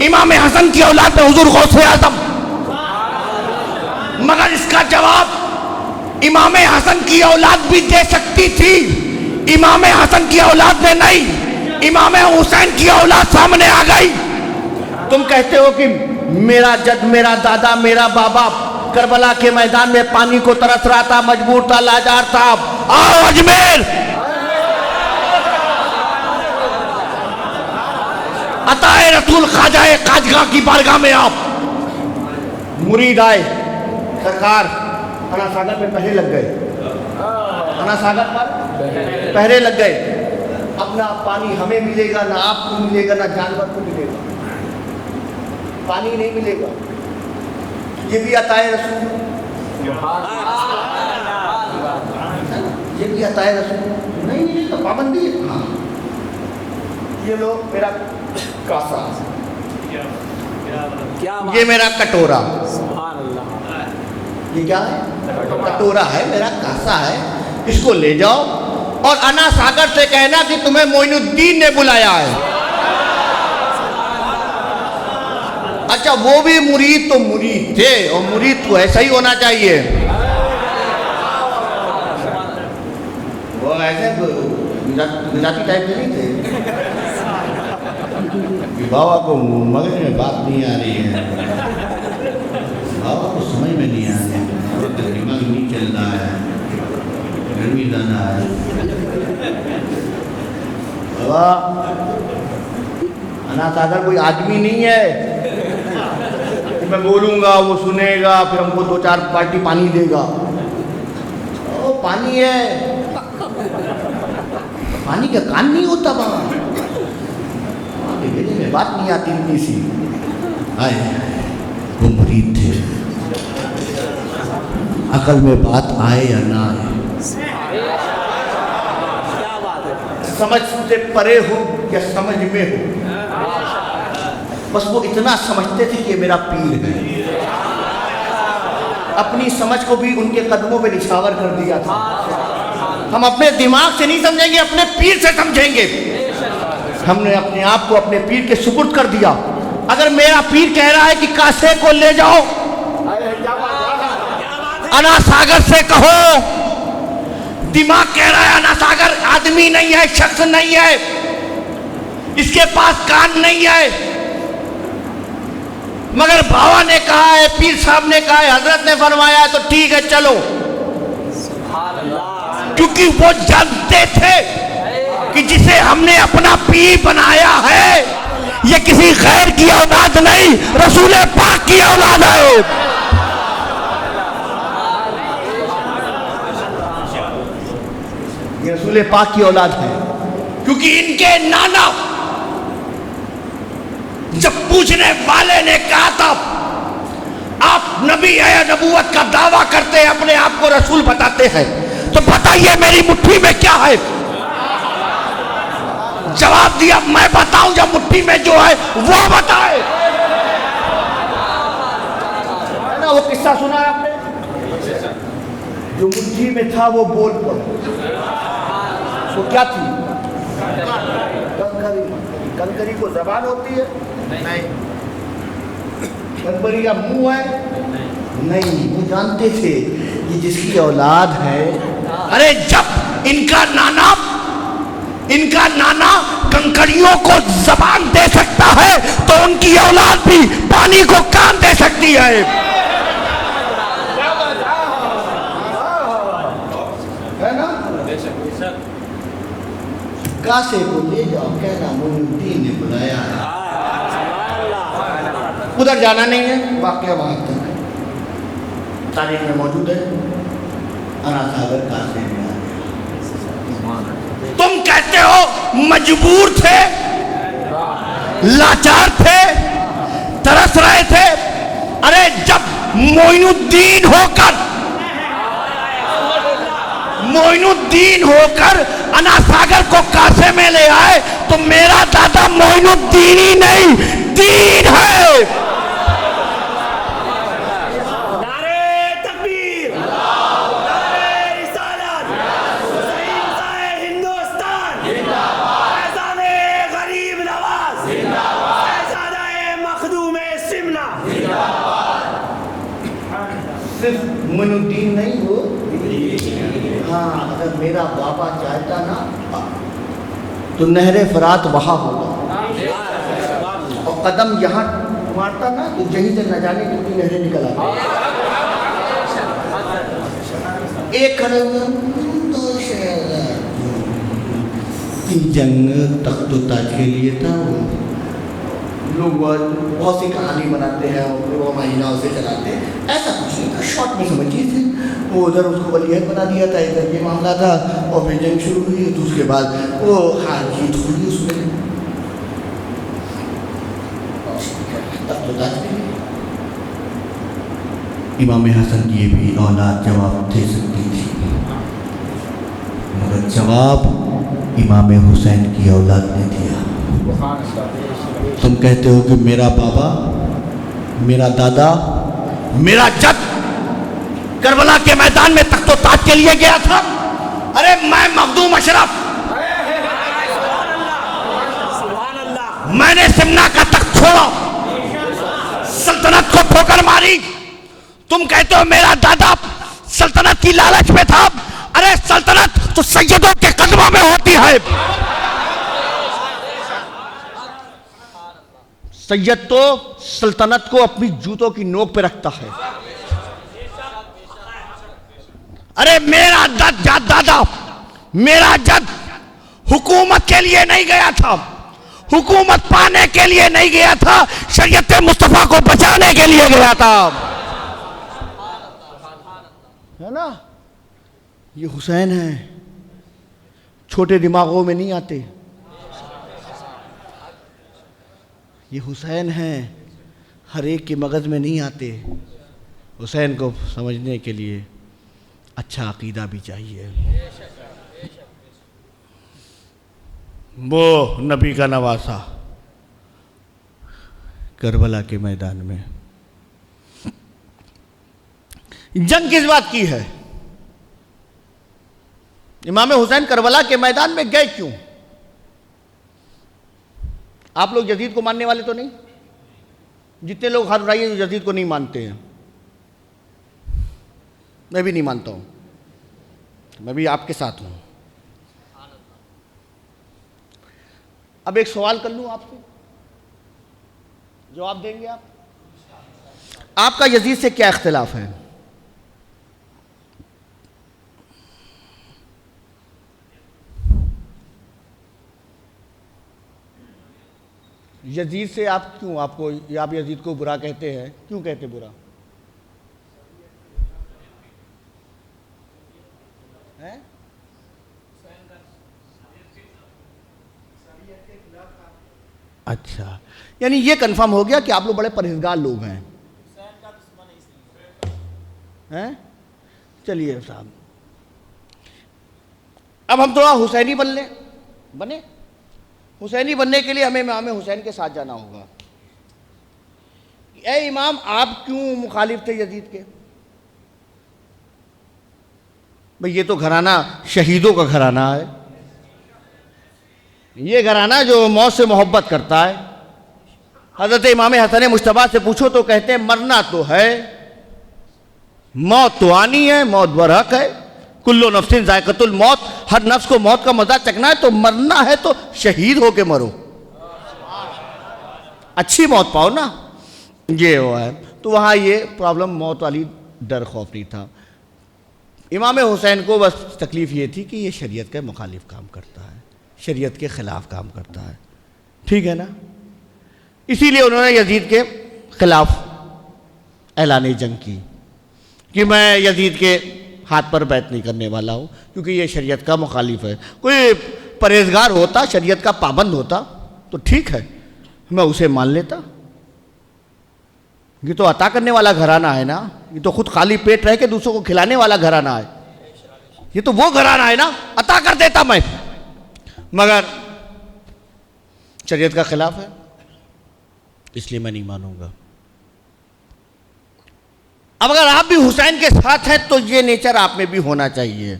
इमाम हसन की औलाद में हुजूर गौसे आजम, मगर इसका जवाब इमाम हसन की औलाद भी दे सकती थी। इमाम हसन की औलाद में नहीं, इमाम हुसैन की औलाद सामने आ गई। तुम कहते हो कि मेरा जद, मेरा दादा, मेरा बाबा करबला के मैदान में पानी को तरस रहा था, मजबूर था, लाचार था। आओ अजमेर, अताए रसूल ख्वाजाए खाजगा की बारगाह में आप मुरीद आए, सरकार अना सागर में पहरे लग गए, अना सागर पर पहरे लग गए। अब ना पानी हमें मिलेगा, ना आपको मिलेगा, ना जानवर को मिलेगा, पानी नहीं मिलेगा। ये भी अताए रसूल, ये भी अताए रसूल नहीं मिलेगा, पाबंदी है। हाँ, ये लो मेरा कासा, ये मेरा कटोरा, ये क्या है? कटोरा है, मेरा कासा है, इसको ले जाओ और अना सागर से कहना कि तुम्हें मोइनुद्दीन ने बुलाया है। अच्छा, वो भी मुरीद तो मुरीद थे, और मुरीद तो ऐसा ही होना चाहिए। वो ऐसे गुजराती टाइप के नहीं थे। बाबा को मगज में बात नहीं आ रही है, बाबा को समझ में नहीं आ रही है, दिमाग नहीं चल रहा है, गर्मी ज़्यादा है। बाबा अना सागर कोई आदमी नहीं है कि मैं बोलूँगा वो सुनेगा, फिर हमको 2-4 बाल्टी पानी देगा। ओ पानी है, पानी का कान नहीं होता बाबा, मेरे में बात नहीं आती इतनी सी। आए वो मुरीद थे, अकल में बात आए या ना आए, समझ से परे हो या समझ में हो, बस वो इतना समझते थे कि ये मेरा पीर है। अपनी समझ को भी उनके कदमों पे निछावर कर दिया था। हम अपने दिमाग से नहीं समझेंगे, अपने पीर से समझेंगे। हमने अपने आप को अपने पीर के सुपुर्द कर दिया। अगर मेरा पीर कह रहा है कि कासे को ले जाओ, अना सागर से कहो, दिमाग कह रहा है अना सागर आदमी नहीं है, शख्स नहीं है, इसके पास कान नहीं है, मगर बाबा ने कहा है, पीर साहब ने कहा है, हजरत ने फरमाया है, तो ठीक है चलो। क्योंकि वो जानते थे कि जिसे हमने अपना पीर बनाया है ये किसी गैर की औलाद नहीं, रसूल पाक की औलाद है। ये रसूल पाक की औलाद है, क्योंकि इनके नाना, जब पूछने वाले ने कहा था आप नबी है, नबूवत का दावा करते हैं, अपने आप को रसूल बताते हैं, तो बताइए मेरी मुट्ठी में क्या है? जवाब दिया मैं बताऊं, जब मुट्ठी में जो है वो बताए। है ना वो किस्सा सुना है आपने, जो मुट्ठी में था वो बोल पड़ा। वो क्या थी? कंकरी। कंकरी को जबान होती है? नहीं। कंकरी का मुंह है? नहीं। वो जानते थे ये जिसकी औलाद है। अरे जब इनका नाना कंकड़ियों को जबान दे सकता है तो उनकी औलाद भी पानी को कान दे सकती है। है ना? कासे को ले जाओ, कहना मोइनुद्दीन ने बुलाया है। उधर जाना नहीं है, वाकया वहां तक तारीख में मौजूद है। अना सागर कासे में आ गया। तुम कहते हो मजबूर थे, लाचार थे, तरस रहे थे। अरे जब मोइनुद्दीन होकर अना सागर को कासे में ले आए तो मेरा दादा मोइनुद्दीन ही नहीं, दीन है। सिर्फ मोइनुद्दीन नहीं हो। हाँ, अगर मेरा बाबा चाहता ना तो नहरे फरात वहां होगा, और कदम यहाँ मारता ना तो यहीं से न जाने कितनी नहरें निकल आती। एक जंग तख्त ताज के लिए था, लोग बहुत सी कहानी बनाते हैं वो महीनाओं से चलाते हैं, ऐसा कुछ नहीं था, शॉर्ट में समझिए थे। वो उधर उसको वलीयत बना दिया था, इधर ये मामला था, और फिर जंग शुरू हुई तो उसके बाद वो हार जीत हुई उसमें। इमाम हसन की ये भी औलाद जवाब दे सकती थी, मगर जवाब इमाम हुसैन की औलाद ने दिया। तुम कहते हो कि मेरा बाबा, मेरा दादा, मेरा जद करबला के मैदान में तख्तो ताज के लिए गया था। अरे मैं मखदूम अशरफ, मैंने सिमना का तख्त छोड़ा, सल्तनत को ठोकर मारी। तुम कहते हो मेरा दादा सल्तनत की लालच में था। अरे सल्तनत तो सैयदों के कदमों में होती है। सैयद तो सल्तनत को अपनी जूतों की नोक पे रखता है। अरे मेरा दादा, मेरा जद हुकूमत के लिए नहीं गया था, हुकूमत पाने के लिए नहीं गया था, शरीयत मुस्तफा को बचाने के लिए गया था, है ना। ये हुसैन है, छोटे दिमागों में नहीं आते। ये हुसैन है, हर एक के मगज में नहीं आते। हुसैन को समझने के लिए अच्छा अकीदा भी चाहिए। वो नबी का नवासा करबला के मैदान में जंग किस बात की है? इमाम हुसैन करबला के मैदान में गए क्यों? आप लोग यजीद को मानने वाले तो नहीं? जितने लोग हाथ उठाइए जो यजीद को नहीं मानते हैं। मैं भी नहीं मानता हूं, मैं भी आपके साथ हूं। अब एक सवाल कर लूं आपसे, जवाब देंगे आप? आपका यजीद से क्या इख्तिलाफ है? यजीद से आप क्यों, आपको आप यजीद को बुरा कहते हैं? क्यों कहते बुरा है? अच्छा, यानी ये कंफर्म हो गया कि आप लोग बड़े परहेजगार लोग हैं, हैं? चलिए साहब, अब हम थोड़ा हुसैनी बने। हुसैनी बनने के लिए हमें इमाम हुसैन के साथ जाना होगा। ए इमाम, आप क्यों मुखालिफ थे यजीद के? भाई ये तो घराना शहीदों का घराना है, ये घराना जो मौत से मोहब्बत करता है। हजरत इमाम हसन मुश्तबा से पूछो तो कहते हैं मरना तो है, मौत तो आनी है, मौत बरहक है, कुल्लो नफ्सिन जायकतुल मौत, हर नफ्स को मौत का मजा चखना है, तो मरना है तो शहीद होके मरो, अच्छी मौत पाओ ना। ये वो है, तो वहाँ ये प्रॉब्लम मौत वाली डर खौफ नहीं था। इमाम हुसैन को बस तकलीफ़ ये थी कि ये शरीयत के मुखालिफ काम करता है, शरीयत के ख़िलाफ़ काम करता है, ठीक है ना। इसीलिए उन्होंने यजीद के ख़िलाफ़ ऐलान जंग की कि मैं यजीद के हाथ पर बैत नहीं करने वाला हूँ, क्योंकि ये शरीयत का मुखालिफ है। कोई परहेजगार होता, शरीयत का पाबंद होता तो ठीक है, मैं उसे मान लेता। ये तो अता करने वाला घराना है ना, ये तो खुद खाली पेट रह के दूसरों को खिलाने वाला घराना है। ये तो वो घराना है ना, अता कर देता मैं, मगर शरीयत का खिलाफ है, इसलिए मैं नहीं मानूंगा। अब अगर आप भी हुसैन के साथ हैं तो ये नेचर आप में भी होना चाहिए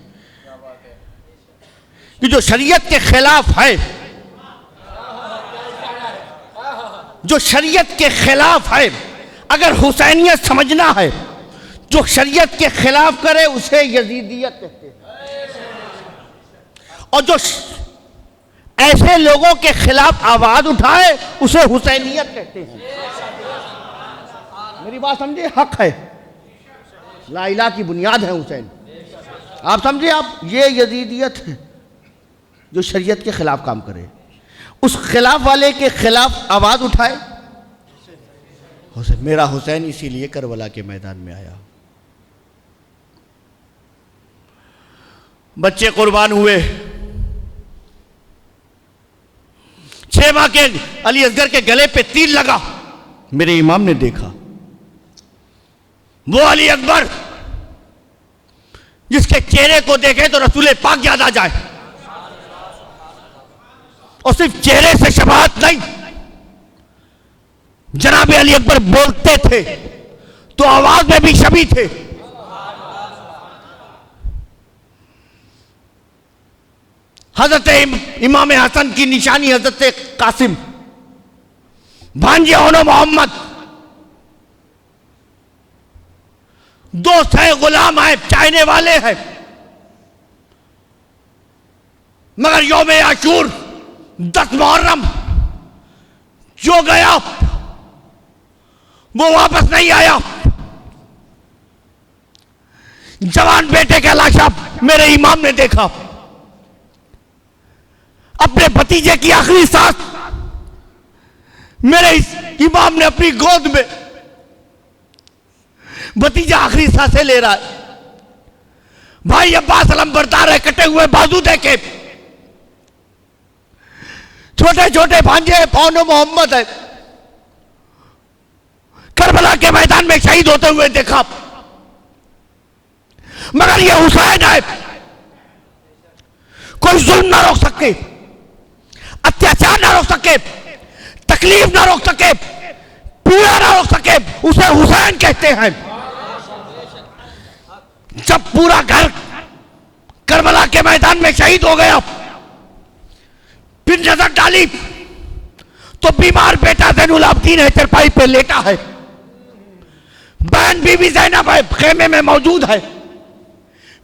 कि जो शरीयत के खिलाफ है, जो शरीयत के खिलाफ है, अगर हुसैनियत समझना है, जो शरीयत के खिलाफ करे उसे यजीदियत कहते हैं, और जो ऐसे लोगों के खिलाफ आवाज उठाए उसे हुसैनियत कहते हैं। मेरी बात समझे? हक है, ला इलाहा की बुनियाद है हुसैन, आप समझे? आप ये यजीदियत है जो शरीयत के खिलाफ काम करे, उस खिलाफ वाले के खिलाफ आवाज उठाए मेरा हुसैन इसीलिए करबला के मैदान में आया। बच्चे कुर्बान हुए। 6 माह के अली असगर के गले पे तीर लगा। मेरे इमाम ने देखा वो अली अकबर जिसके चेहरे को देखे तो रसूल पाक याद आ जाए। और सिर्फ चेहरे से शफाअत नहीं, जनाब अली अकबर बोलते थे तो आवाज में भी शबी थे। हजरत इमाम हसन की निशानी हजरत कासिम भांजे होनो मोहम्मद, दोस्त है, गुलाम है, चाहने वाले हैं, मगर यौम आशूर 10 मुहर्रम जो गया वो वापस नहीं आया। जवान बेटे का लाशा मेरे इमाम ने देखा। अपने भतीजे की आखिरी सांस मेरे इमाम ने अपनी गोद में, भतीजा आखिरी सांसें ले रहा है। भाई अब्बास अलंबरदार है, कटे हुए बाजू देखे, छोटे छोटे भांजे पौनो मोहम्मद है, करबला के मैदान में शहीद होते हुए देखा। मगर ये हुसैन है, कोई जुल्म ना रोक सके, अत्याचार ना रोक सके, तकलीफ ना रोक सके, पीड़ा ना रोक सके, उसे हुसैन कहते हैं। जब पूरा घर करबला के मैदान में शहीद हो गया, फिर नजर डाली तो बीमार बेटा ज़ैनुल आबदीन है, चरपाई पे लेटा है। बहन बीवी ज़ैनब है, खेमे में मौजूद है।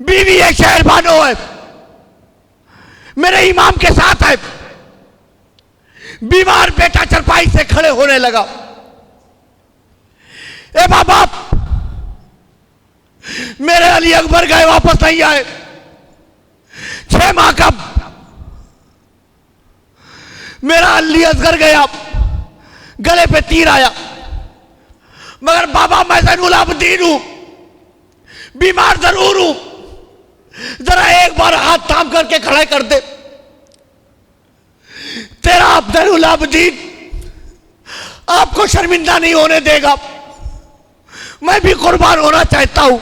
बीवी है, शहरबानो है, मेरे इमाम के साथ है। बीमार बेटा चरपाई से खड़े होने लगा। ए बाबा, मेरे अली अकबर गए, वापस नहीं आए। 6 माह का मेरा अली असगर गया, गले पे तीर आया, मगर बाबा मैं ज़ैनुल आबदीन हूं, बीमार जरूर हूं, जरा एक बार हाथ थाम करके खड़े कर दे। तेरा ज़ैनुल आबदीन आपको शर्मिंदा नहीं होने देगा। मैं भी कुर्बान होना चाहता हूं।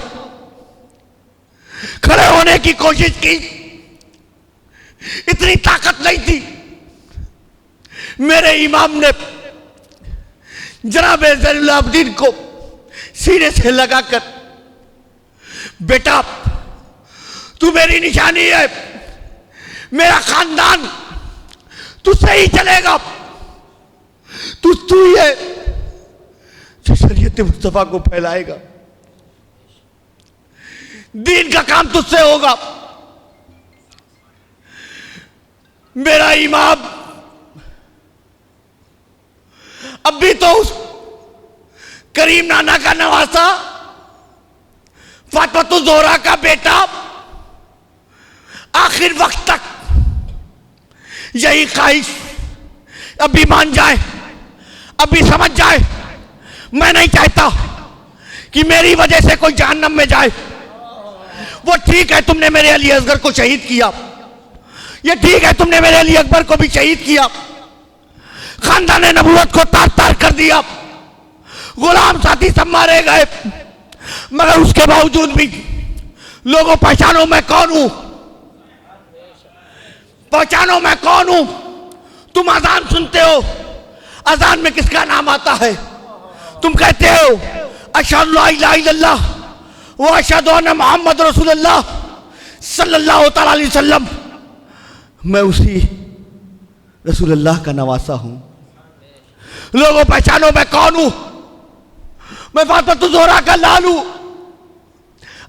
खड़े होने की कोशिश की, इतनी ताकत नहीं थी। मेरे इमाम ने जनाब ज़ैनुल आबदीन को सीने से लगाकर, बेटा तू मेरी निशानी है, मेरा खानदान तुझसे ही चलेगा, तू ही है जो शरीयत मुस्तफा को फैलाएगा, दीन का काम तुझसे होगा। मेरा इमाम अब भी तो उस करीम नाना का नवासा, फातिमा ज़ोहरा का बेटा, आखिर वक्त तक यही ख्वाहिश अभी मान जाए, अभी समझ जाए। मैं नहीं चाहता कि मेरी वजह से कोई जहन्नम में जाए। वो ठीक है तुमने मेरे अली असगर को शहीद किया, ये ठीक है तुमने मेरे अली अकबर को भी शहीद किया, खानदान नबूवत को तार तार कर दिया, गुलाम साथी सब मारे गए, मगर उसके बावजूद भी लोगों पहचानो मैं कौन हूं, पहचानो मैं कौन हूं। तुम अजान सुनते हो, अजान में किसका नाम आता है? तुम कहते हो अशहदु ला इलाहा इल्लल्लाह व अशहदु अन्ना मुहम्मद रसूलुल्लाह सल्लल्लाहु तआला अलैहि वसल्लम। मैं उसी रसूलुल्लाह का नवासा हूं। लोगों पहचानो मैं कौन हूं। मैं फातिमा ज़ोहरा का लाल हूं,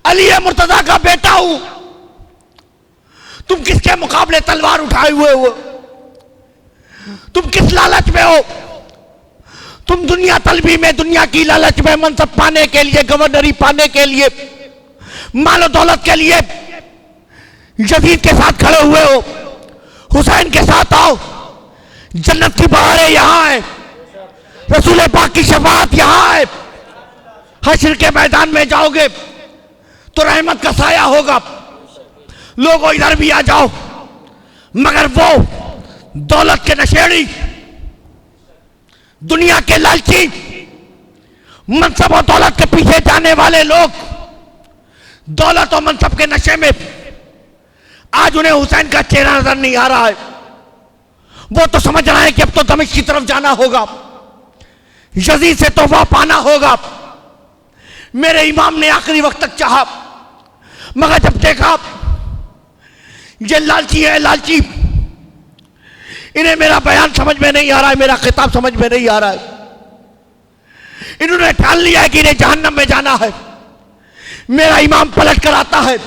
अली मुर्तजा का बेटा हूं। तुम किसके मुकाबले तलवार उठाए हुए हो? तुम किस लालच में हो? तुम दुनिया तलबी में, दुनिया की लालच में, मनसब पाने के लिए, गवर्नरी पाने के लिए, मालो दौलत के लिए यजीद के साथ खड़े हुए हो। हुसैन के साथ आओ, जन्नत की बहारें यहां है, रसूल पाक की शफाअत यहां है। हश्र के मैदान में जाओगे तो रहमत का साया होगा, लोगों इधर भी आ जाओ। मगर वो दौलत के नशेड़ी, दुनिया के लालची, मनसब और दौलत के पीछे जाने वाले लोग दौलत और मनसब के नशे में आज उन्हें हुसैन का चेहरा नजर नहीं आ रहा है। वो तो समझ रहा है कि अब तो दमिश्क की तरफ जाना होगा, यजीद से तोहफा पाना होगा। मेरे इमाम ने आखिरी वक्त तक चाहा, मगर जब देखा ये लालची है, लालची, इन्हें मेरा बयान समझ में नहीं आ रहा है, मेरा खिताब समझ में नहीं आ रहा है, इन्होंने ठान लिया है कि इन्हें जहन्नम में जाना है। मेरा इमाम पलट कर आता है,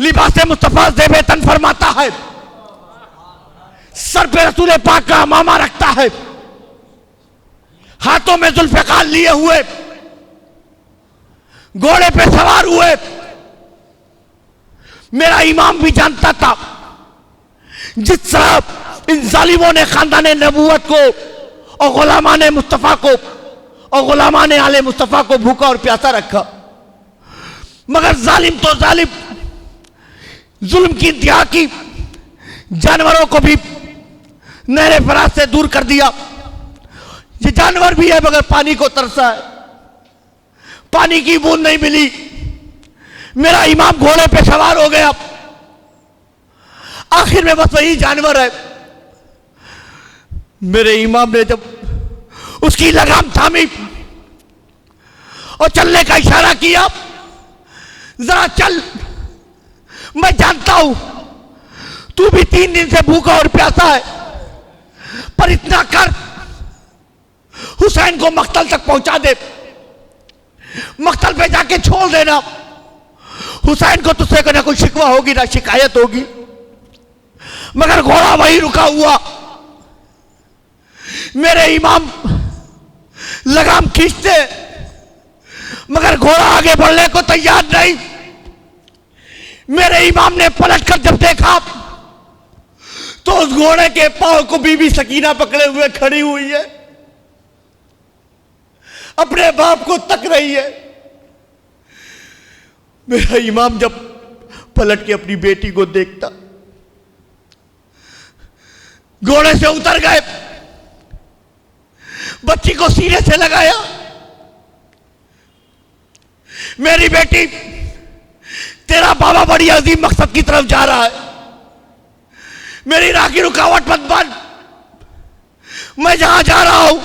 लिबास मुस्तफा ज़ेबे तन फरमाता है, सर पे रसूल पाक का अमामा रखता है, हाथों में जुल्फ़िकार लिए हुए घोड़े पे सवार हुए। मेरा इमाम भी जानता था जिस तरह इन जालिमों ने खानदाने नबूवत को और गुलामाने मुस्तफ़ा को और गुलामाने आले मुस्तफ़ा को भूखा और प्यासा रखा, मगर जालिम तो जालिम, जुल्म की इंतहा की, जानवरों को भी नहरे फराज से दूर कर दिया। ये जानवर भी है मगर पानी को तरसा है, पानी की बूंद नहीं मिली। मेरा इमाम घोड़े पे सवार हो गया, आखिर में बस वही जानवर है। मेरे इमाम ने जब उसकी लगाम थामी और चलने का इशारा किया, जरा चल, मैं जानता हूं तू भी 3 दिन से भूखा और प्यासा है, पर इतना कर, हुसैन को मक्तल तक पहुंचा दे, मक्तल पे जाके छोड़ देना। हुसैन को तुझसे ना कोई शिकवा होगी ना शिकायत होगी। मगर घोड़ा वही रुका हुआ। मेरे इमाम लगाम खींचते मगर घोड़ा आगे बढ़ने को तैयार नहीं। मेरे इमाम ने पलटकर जब देखा तो उस घोड़े के पांव को बीबी सकीना पकड़े हुए खड़ी हुई है, अपने बाप को तक रही है। मेरा इमाम जब पलट के अपनी बेटी को देखता, घोड़े से उतर गए, बच्ची को सीने से लगाया, मेरी बेटी तेरा बाबा बड़ी अजीम मकसद की तरफ जा रहा है, मेरी राह की रुकावट मत बन, मैं जहां जा रहा हूं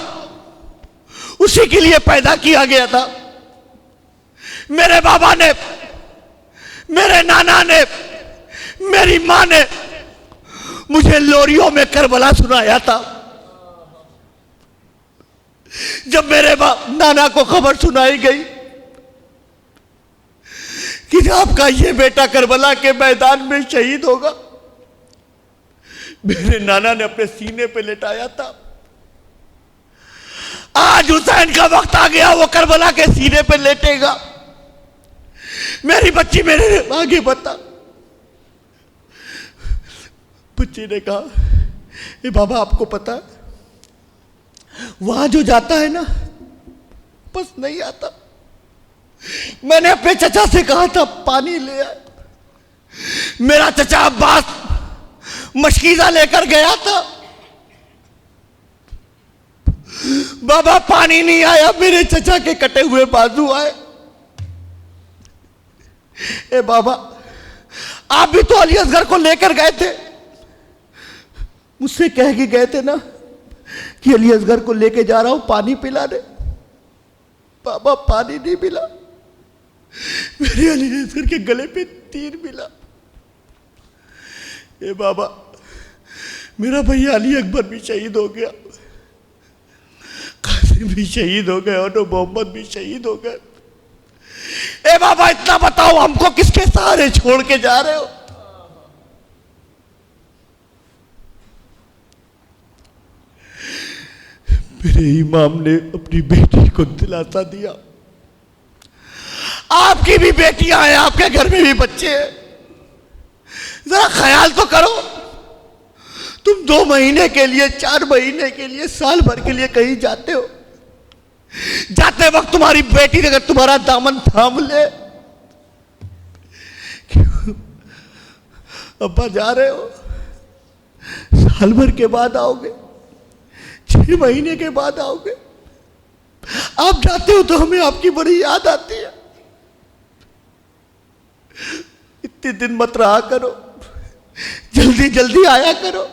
उसी के लिए पैदा किया गया था। मेरे बाबा ने, मेरे नाना ने, मेरी मां ने मुझे लोरियों में करबला सुनाया था। जब मेरे नाना को खबर सुनाई गई कि आपका ये बेटा करबला के मैदान में शहीद होगा, मेरे नाना ने अपने सीने पे लेटाया था। आज हुसैन का वक्त आ गया, वो करबला के सीने पे लेटेगा। मेरी बच्ची मेरे आगे बता। बच्ची ने कहा, ए बाबा आपको पता है वहां जो जाता है ना बस नहीं आता। मैंने अपने चचा से कहा था पानी ले आए, मेरा चचा अब्बास मशकीजा लेकर गया था, बाबा पानी नहीं आया, मेरे चचा के कटे हुए बाजू आए। ए बाबा आप भी तो अली असगर को लेकर गए थे, मुझसे कह के गए थे ना कि अली असगर को लेके जा रहा हूं पानी पिलाने। बाबा पानी नहीं मिला, मेरे अली असगर के गले पे तीर मिला। ए बाबा मेरा भैया अली अकबर भी शहीद हो गया, कासिम भी शहीद हो गए और मोहम्मद भी शहीद हो गए। ए बाबा इतना बताओ हमको किसके सहारे छोड़ के जा रहे हो? मेरे इमाम ने अपनी बेटी को दिलासा दिया, आपकी भी बेटियां हैं, आपके घर में भी बच्चे हैं, जरा ख्याल तो करो। तुम 2 महीने के लिए, 4 महीने के लिए, साल भर के लिए कहीं जाते हो, जाते वक्त तुम्हारी बेटी अगर तुम्हारा दामन थाम ले, अब्बा जा रहे हो, साल भर के बाद आओगे, 6 महीने के बाद आओगे, आप जाते हो तो हमें आपकी बड़ी याद आती है। इतने दिन मत रहा करो, जल्दी जल्दी आया करो।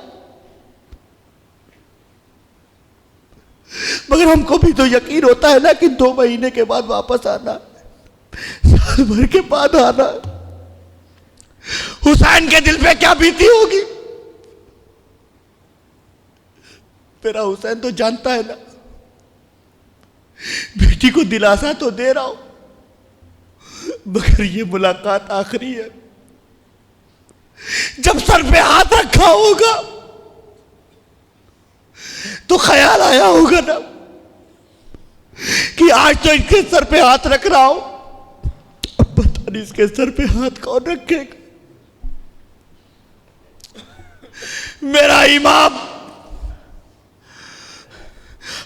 मगर हमको भी तो यकीन होता है ना कि 2 महीने के बाद वापस आना, साल भर के बाद आना। हुसैन के दिल पे क्या बीती होगी? मेरा हुसैन तो जानता है ना, बेटी को दिलासा तो दे रहा हूं, मगर ये मुलाकात आखिरी है। जब सर पे हाथ रखा होगा तो ख्याल आया होगा ना कि आज तो इसके सर पे हाथ रख रहा हूं, अब पता नहीं इसके सर पे हाथ कौन रखेगा। मेरा इमाम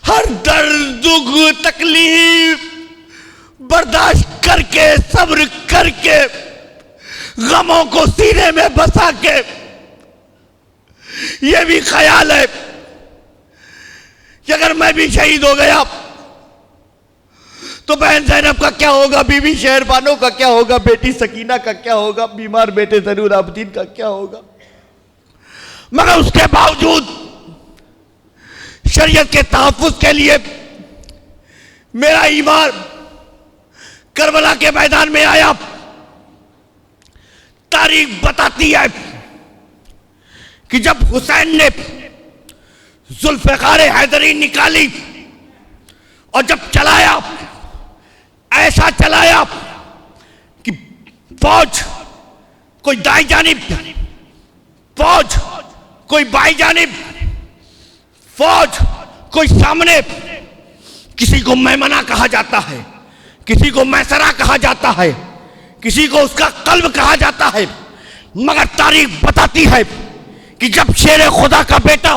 हर दर्द, दुख, तकलीफ बर्दाश्त करके, सब्र करके, गमों को सीने में बसा के, ये भी ख्याल है कि अगर मैं भी शहीद हो गया तो बहन ज़ैनब का क्या होगा, बीबी शहरबानो का क्या होगा, बेटी सकीना का क्या होगा, बीमार बेटे ज़ैनुल आबदीन का क्या होगा। मगर उसके बावजूद शरीयत के तहफ्फुज़ के लिए मेरा ईमान करबला के मैदान में आया। तारीख बताती है कि जब हुसैन ने जुल्फ़िकार हैदरी निकाली और जब चलाया, ऐसा चलाया कि फौज कोई दाई जानिब, फौज कोई बाई जानिब, फौज कोई सामने, किसी को मैमना कहा जाता है, किसी को मैसरा कहा जाता है, किसी को उसका कल्ब कहा जाता है। मगर तारीख बताती है कि जब शेर खुदा का बेटा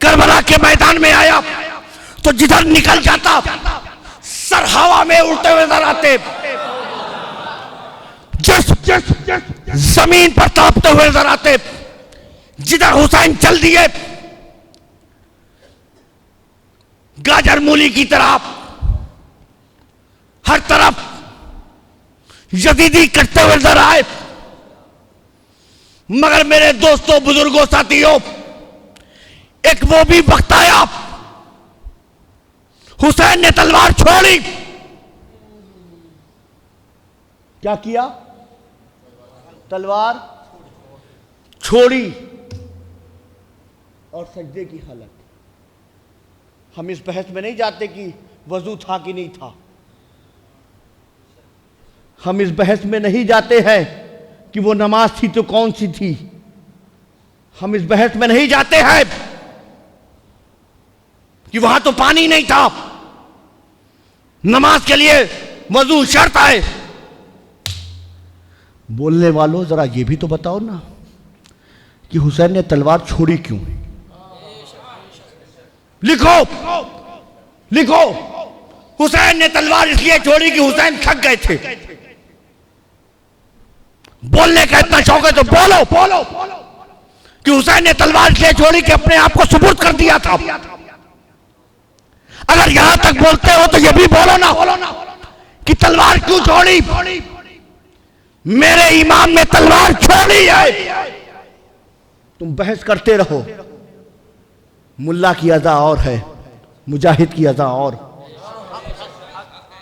करबला के मैदान में आया तो जिधर निकल जाता सर हवा में उड़ते हुए नजर आते, जमीन पर तड़पते हुए नजर आते। जिधर हुसैन चल दिए, गाजर मूली की तरह हर तरफ यजीदी करते हुए नजर आए। मगर मेरे दोस्तों, बुजुर्गों, साथियों, एक वो भी वक्त आया हुसैन ने तलवार छोड़ी। क्या किया? तलवार छोड़ी और सजदे की हालत। हम इस बहस में नहीं जाते कि वजू था कि नहीं था, हम इस बहस में नहीं जाते हैं कि वो नमाज थी तो कौन सी थी, हम इस बहस में नहीं जाते हैं कि वहां तो पानी नहीं था, नमाज के लिए वजू शर्त है। बोलने वालों, जरा ये भी तो बताओ ना कि हुसैन ने तलवार छोड़ी क्यों? लिखो, लिखो। हुसैन ने तलवार इसलिए छोड़ी कि हुसैन थक गए थे। बोलने का इतना शौक है तो बोलो, बोलो कि हुसैन ने तलवार इसलिए छोड़ी कि अपने आप को सुपुर्द कर दिया था। अगर यहां तक बोलते हो तो ये भी बोलो ना कि तलवार क्यों छोड़ी? मेरे इमाम ने तलवार छोड़ी है। तुम बहस करते रहो, मुल्ला की अज़ा और है, मुजाहिद की अज़ा और।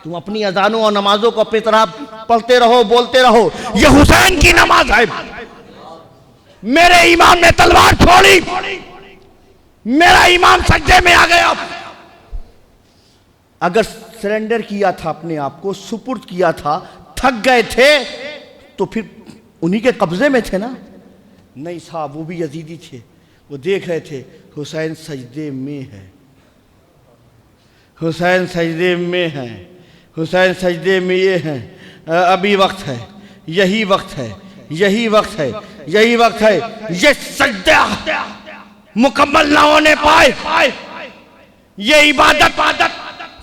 तुम अपनी अजानों और नमाजों को अपनी तरह पढ़ते रहो, बोलते रहो, ये हुसैन की नमाज है। मेरे इमाम ने तलवार छोड़ी, मेरा इमाम सजदे में आ गया। अगर सरेंडर किया था, अपने आप को सुपुर्द किया था, थक गए थे, तो फिर उन्हीं के कब्जे में थे ना? नहीं साहब, वो भी यजीदी थे, वो देख रहे थे हुसैन सजदे में है, हुसैन सजदे में है, हुसैन सजदे में ये है। अभी वक्त है, यही वक्त है, यही वक्त है, यही वक्त है। ये सजदा मुकम्मल ना होने पाए, ये इबादत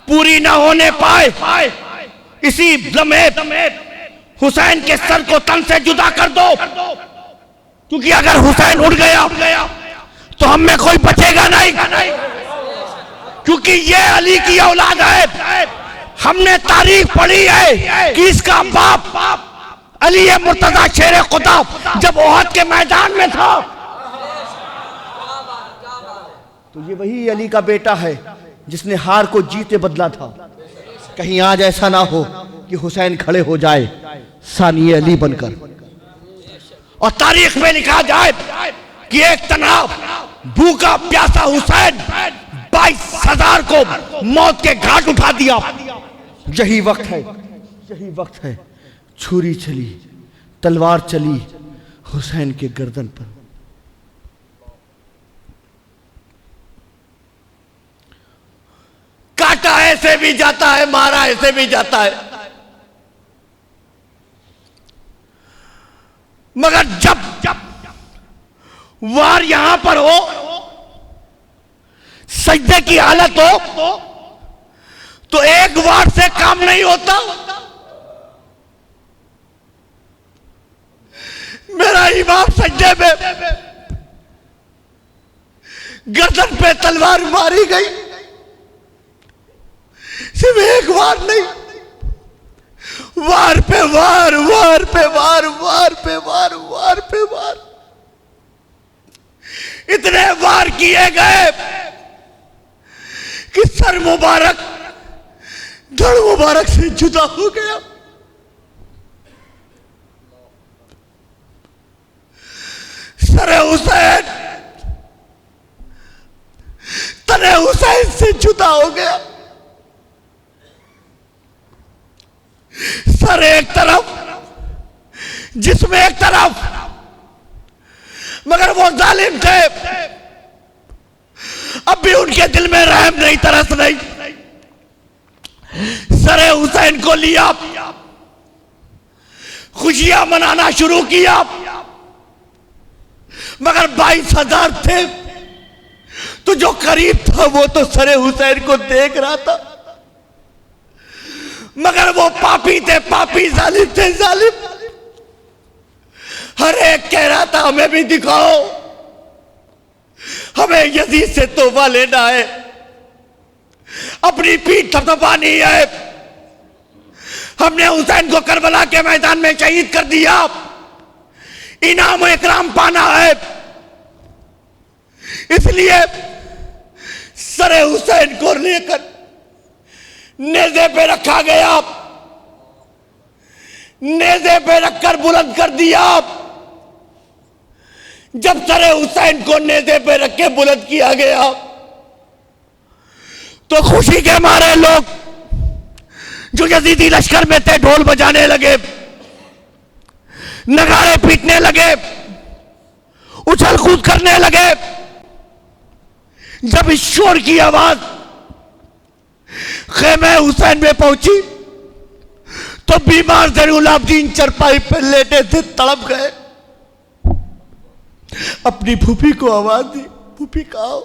पूरी ना होने पाए, इसी लम्हे हुसैन के सर को तन से जुदा कर दो, क्योंकि अगर हुसैन उड़ गया तो हम में कोई बचेगा नहीं, क्योंकि ये अली की औलाद है। हमने तारीख पढ़ी है कि इसका बाप अली मुर्तजा शेर खुदा जब ओहद के मैदान में था तो ये वही अली का बेटा है जिसने हार को जीते बदला था। कहीं आज ऐसा ना हो कि हुसैन खड़े हो जाए सानी अली बनकर और तारीख में लिखा जाए कि एक तनाव भूखा प्यासा हुसैन 22,000 को मौत के घाट उठा दिया। यही वक्त है छुरी चली, तलवार चली हुसैन के गर्दन पर। काटा ऐसे भी जाता है, मारा ऐसे भी जाता है, मगर जब वार यहां पर हो, सजदे की हालत हो, तो एक वार से काम नहीं होता। मेरा इमाम सजदे में गर्दन पे तलवार मारी गई, सिर्फ एक वार नहीं, वार पे वार, वार पे वार, वार पे वार, वार पे वार, इतने वार किए गए कि सर मुबारक धड़ मुबारक से जुदा हो गया। सरे हुसैन तने हुसैन से जुदा हो गया। सर एक तरफ, जिसमें एक तरफ, मगर वो जालिम थे, अब भी उनके दिल में रहम नहीं, तरस नहीं। सरे हुसैन को लिया, खुशियां मनाना शुरू किया, मगर 22,000 थे तो जो करीब था वो तो सरे हुसैन को देख रहा था, मगर वो पापी थे, पापी, जालिम थे, जालिम। हर एक कह रहा था हमें भी दिखाओ, हमें यजीद से तोहफा लेना है, अपनी पीठ थपथपानी है। हमने हुसैन को करबला के मैदान में शहीद कर दिया, इनाम इकराम पाना है, इसलिए सरे हुसैन को लेकर नेज़े पे रखा गया, नेज़े पे रखकर बुलंद कर दिया। जब सरे हुसैन को नेज़े पे रख के बुलंद किया गया तो खुशी के मारे लोग जो यजीदी लश्कर में थे ढोल बजाने लगे, नगाड़े पीटने लगे, उछल कूद करने लगे। जब इस शोर की आवाज खेमे हुसैन में पहुंची तो बीमार ज़ैनुलाब्दीन चरपाई पर लेटे थे, तड़प गए। अपनी फूफी को आवाज दी, फूफी कहा,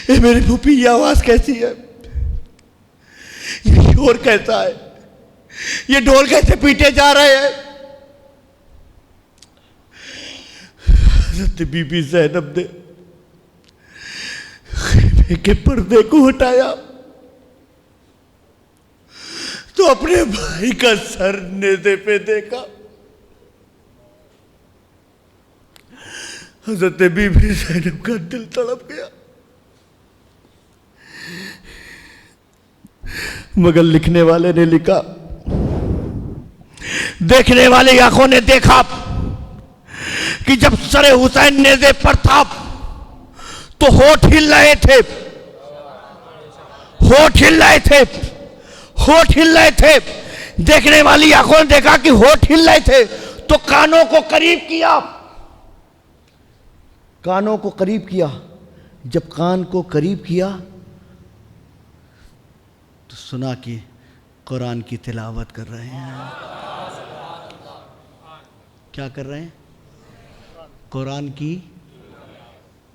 ए मेरी फूफी, ये आवाज कैसी है, ये शोर कैसा है, ये ढोल कैसे पीटे जा रहे हैं। हज़रत बीबी ज़ैनब ने खेमे के पर्दे को हटाया तो अपने भाई का सर नेज़े पे देखा। हज़रत बीबी ज़ैनब का दिल तड़प गया, मगर लिखने वाले ने लिखा, देखने वाली आंखों ने देखा कि जब सरे हुसैन नेज़े पर था तो होठ हिल रहे थे, होठ हिल रहे थे, होठ हिल रहे थे। देखने वाली आंखों ने देखा कि होठ हिल रहे थे तो कानों को करीब किया, कानों को करीब किया। जब कान को करीब किया तो सुना कि कुरान की तिलावत कर रहे हैं। क्या कर रहे हैं? कुरान की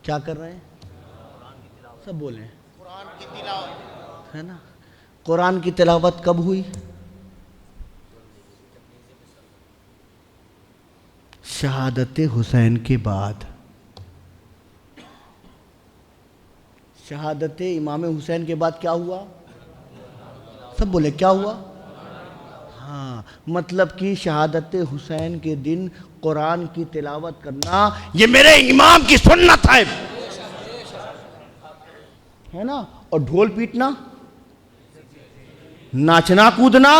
क्या कर रहे हैं? सब बोले कुरान की तिलावत है ना। कुरान की तिलावत कब हुई? शहादत हुसैन के बाद। शहादत इमाम हुसैन के बाद क्या हुआ? सब बोले क्या हुआ? हाँ, मतलब कि शहादत हुसैन के दिन कुरान की तिलावत करना ये मेरे इमाम की सुन्नत है ना। और ढोल पीटना, नाचना कूदना,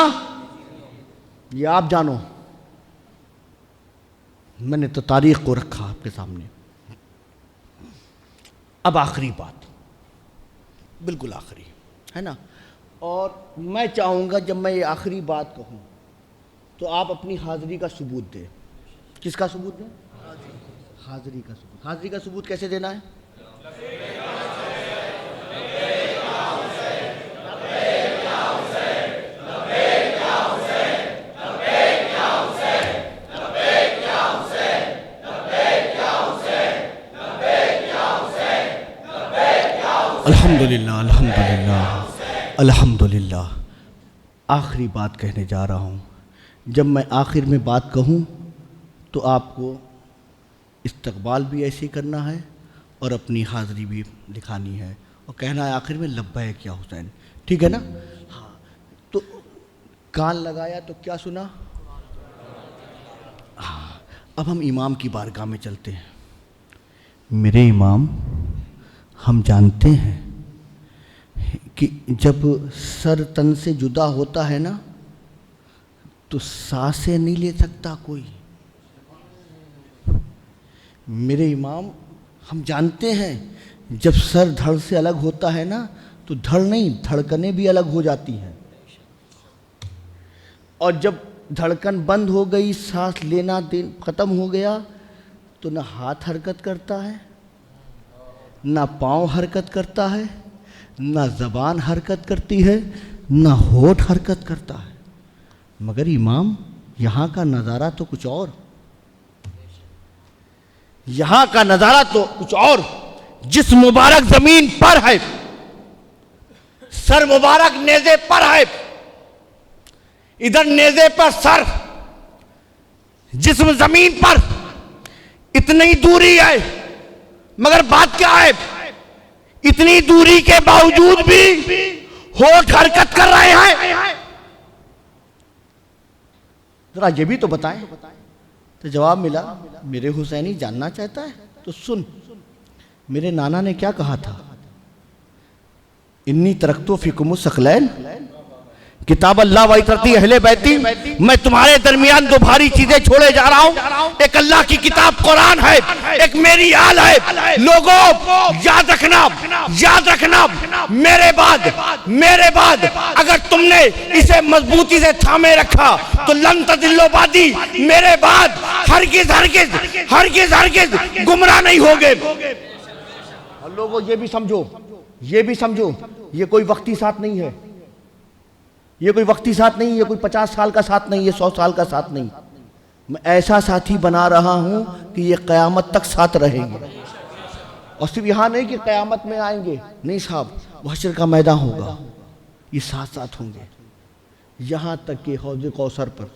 ये आप जानो। मैंने तो तारीख को रखा आपके सामने। अब आखिरी बात, बिल्कुल आखिरी, है ना। और मैं चाहूँगा जब मैं ये आखिरी बात कहूँ तो आप अपनी हाज़िरी का सबूत दें। किसका सबूत दें? हाज़िरी का सबूत। हाज़िरी का सबूत कैसे देना है? अल्हम्दुलिल्लाह अल्हम्दुलिल्लाह अल्हम्दुलिल्लाह। आखिरी बात कहने जा रहा हूँ। जब मैं आखिर में बात कहूँ तो आपको इस्तकबाल भी ऐसे ही करना है और अपनी हाज़िरी भी दिखानी है और कहना है आखिर में लब्बैक या हुसैन। ठीक है ना? हाँ, तो कान लगाया तो क्या सुना? हाँ, अब हम इमाम की बारगाह में चलते हैं। मेरे इमाम, हम जानते हैं कि जब सर तन से जुदा होता है ना तो सांसें नहीं ले सकता कोई। मेरे इमाम, हम जानते हैं जब सर धड़ से अलग होता है ना तो धड़ नहीं, धड़कनें भी अलग हो जाती हैं। और जब धड़कन बंद हो गई, सांस लेना ख़त्म हो गया, तो ना हाथ हरकत करता है, ना पाँव हरकत करता है, ना ज़बान हरकत करती है, ना होठ हरकत करता है। मगर इमाम, यहाँ का नज़ारा तो कुछ और, यहाँ का नज़ारा तो कुछ और। जिस मुबारक ज़मीन पर है, सर मुबारक नेज़े पर है, इधर नेज़े पर सर, जिस्म ज़मीन पर, इतनी दूरी है। मगर बात क्या है? इतनी दूरी के बावजूद भी होठ हरकत कर रहे हैं। जरा ये भी तो बताएं। तो जवाब मिला, मेरे हुसैनी जानना चाहता है तो सुन। मेरे नाना ने क्या कहा था? इन्नी तरक्तो फिकुम सकलैन किताब अल्लाह व इतरती अहले बैती। मैं तुम्हारे दरमियान दो भारी चीजें छोड़े जा रहा हूँ। एक अल्लाह की किताब कुरान है, एक मेरी आल है। लोगों, याद रखना, याद रखना, मेरे बाद अगर तुमने इसे मजबूती से थामे रखा तो लन तदिल्लो बादी, मेरे बाद हरगिज हरगिज हरगिज हरगिज गुमराह नहीं होगे। लोगों, ये भी समझो, ये भी समझो, ये कोई वक्ती साथ नहीं है, ये कोई वक्ती साथ नहीं, ये कोई 50 साल का साथ नहीं, ये 100 साल का साथ नहीं। मैं ऐसा साथी बना रहा हूं कि ये क़यामत तक साथ रहेंगे। और सिर्फ यहाँ नहीं कि क़यामत में आएंगे, नहीं साहब, हश्र का मैदान होगा, ये साथ साथ होंगे। यहाँ तक कि हौज़ कौसर पर,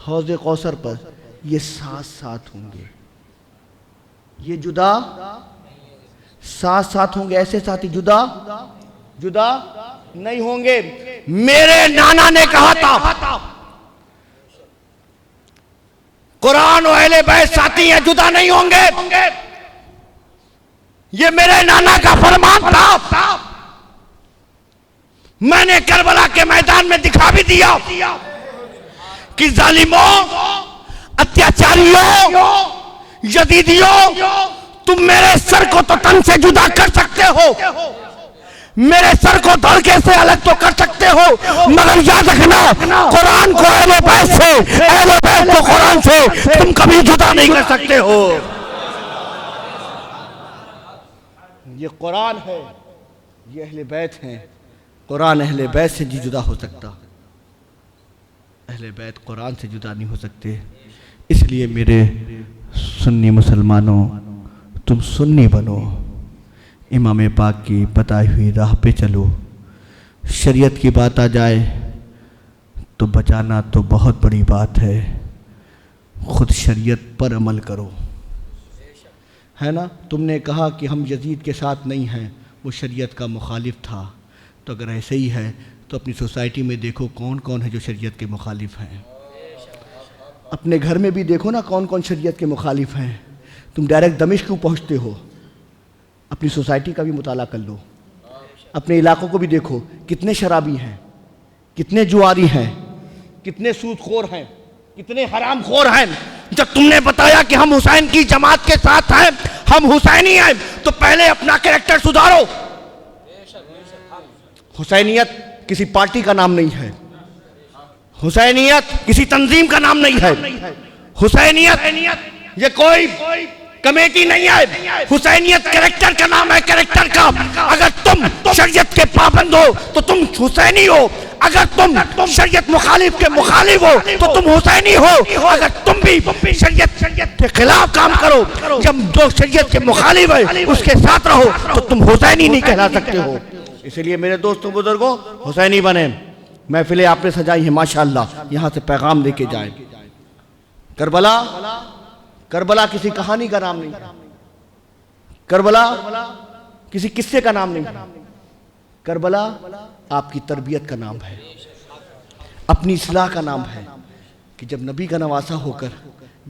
हौज़ कौसर पर ये साथ साथ होंगे। ये जुदा साथ साथ होंगे, ऐसे साथी जुदा जुदा नहीं होंगे। मेरे नाना ने कहा था, कुरान और अहले बैत साथी हैं, जुदा नहीं होंगे। ये मेरे नाना का फरमान था। मैंने करबला के मैदान में दिखा भी दिया कि जालिमों, अत्याचारियों, यजीदियों, तुम मेरे सर को तो तन से जुदा कर सकते हो, मेरे सर को धड़के से अलग तो कर सकते हो, मगर याद रखना, कुरान को अहले बैत से, अहले बैत को कुरान से तुम कभी जुदा नहीं कर सकते हो। ये कुरान है, ये अहले बैत हैं। कुरान अहले बैत से जी जुदा हो सकता, अहले बैत कुरान से जुदा नहीं हो सकते। इसलिए मेरे सुन्नी मुसलमानों, तुम सुन्नी बनो, इमाम पाक की बताई हुई राह पे चलो। शरीयत की बात आ जाए तो बचाना तो बहुत बड़ी बात है, खुद शरीयत पर अमल करो, है ना। तुमने कहा कि हम यजीद के साथ नहीं हैं, वो शरीयत का मुखालिफ था। तो अगर ऐसे ही है तो अपनी सोसाइटी में देखो कौन कौन है जो शरीयत के मुखालिफ हैं। अपने घर में भी देखो ना कौन कौन शरीयत के मुखालिफ हैं। तुम डायरेक्ट दमिश्क क्यों पहुँचते हो? अपनी सोसाइटी का भी मुताला कर लो, अपने इलाकों को भी देखो, कितने शराबी हैं, कितने जुआरी हैं, कितने सूदखोर हैं, कितने हरामखोर हैं। जब तुमने बताया कि हम हुसैन की जमात के साथ हैं, हम हुसैनी हैं, तो पहले अपना कैरेक्टर सुधारो। हुसैनियत किसी पार्टी का नाम नहीं है, हुसैनियत किसी तंजीम का नाम नहीं है, हुसैनियत ये कोई कमेटी नहीं है, हुसैनियत कैरेक्टर का नाम है, कैरेक्टर का। अगर तुम शरीयत के पाबंद हो तो तुम हुसैनी हो, अगर तुम शरीयत मुखालिफ के मुखालिफ हो तो तुम हुसैनी हो। अगर तुम भी शरीयत के खिलाफ काम करो, जब जो शरीयत के मुखालिफ है उसके साथ रहो, तो तुम हुसैनी नहीं कहला सकते हो। इसलिए मेरे दोस्तों बुजुर्गों, हुसैनी बने। महफिलें आपने सजाई हैं माशाअल्लाह, यहाँ से पैगाम लेके जाए। करबला किसी कहानी का नाम नहीं, करबला किसी किस्से का नाम नहीं, करबला आपकी तरबियत का नाम है, अपनी इस्लाह का नाम है कि जब नबी का नवासा होकर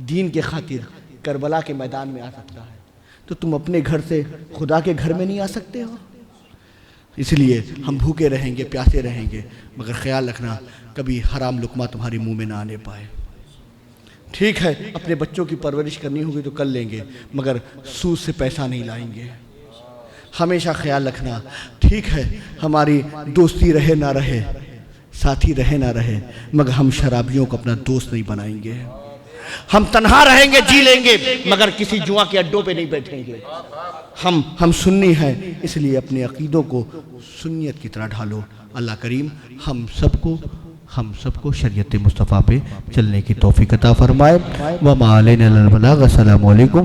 दीन के खातिर करबला के मैदान में आ सकता है, तो तुम अपने घर से खुदा के घर में नहीं आ सकते हो। इसलिए हम भूखे रहेंगे, प्यासे रहेंगे, मगर ख्याल रखना कभी हराम लुकमा तुम्हारे मुंह में ना आने पाए। ठीक है, अपने बच्चों की परवरिश करनी होगी तो कर लेंगे, मगर सूद से पैसा नहीं लाएंगे। हमेशा ख्याल रखना, ठीक है हमारी दोस्ती रहे ना रहे, साथी रहे ना रहे, मगर हम शराबियों को अपना दोस्त नहीं बनाएंगे। हम तन्हा रहेंगे, जी लेंगे, मगर किसी जुआ के अड्डों पे नहीं बैठेंगे। हम सुन्नी हैं, इसलिए अपने अकीदों को सुन्नियत की तरह ढालो। अल्लाह करीम हम सबको शरीयत मुस्तफ़ा पे चलने की तौफीक अता फरमाए। व मा अलैना इल्लल बलाग। अस्सलामु अलैकुम।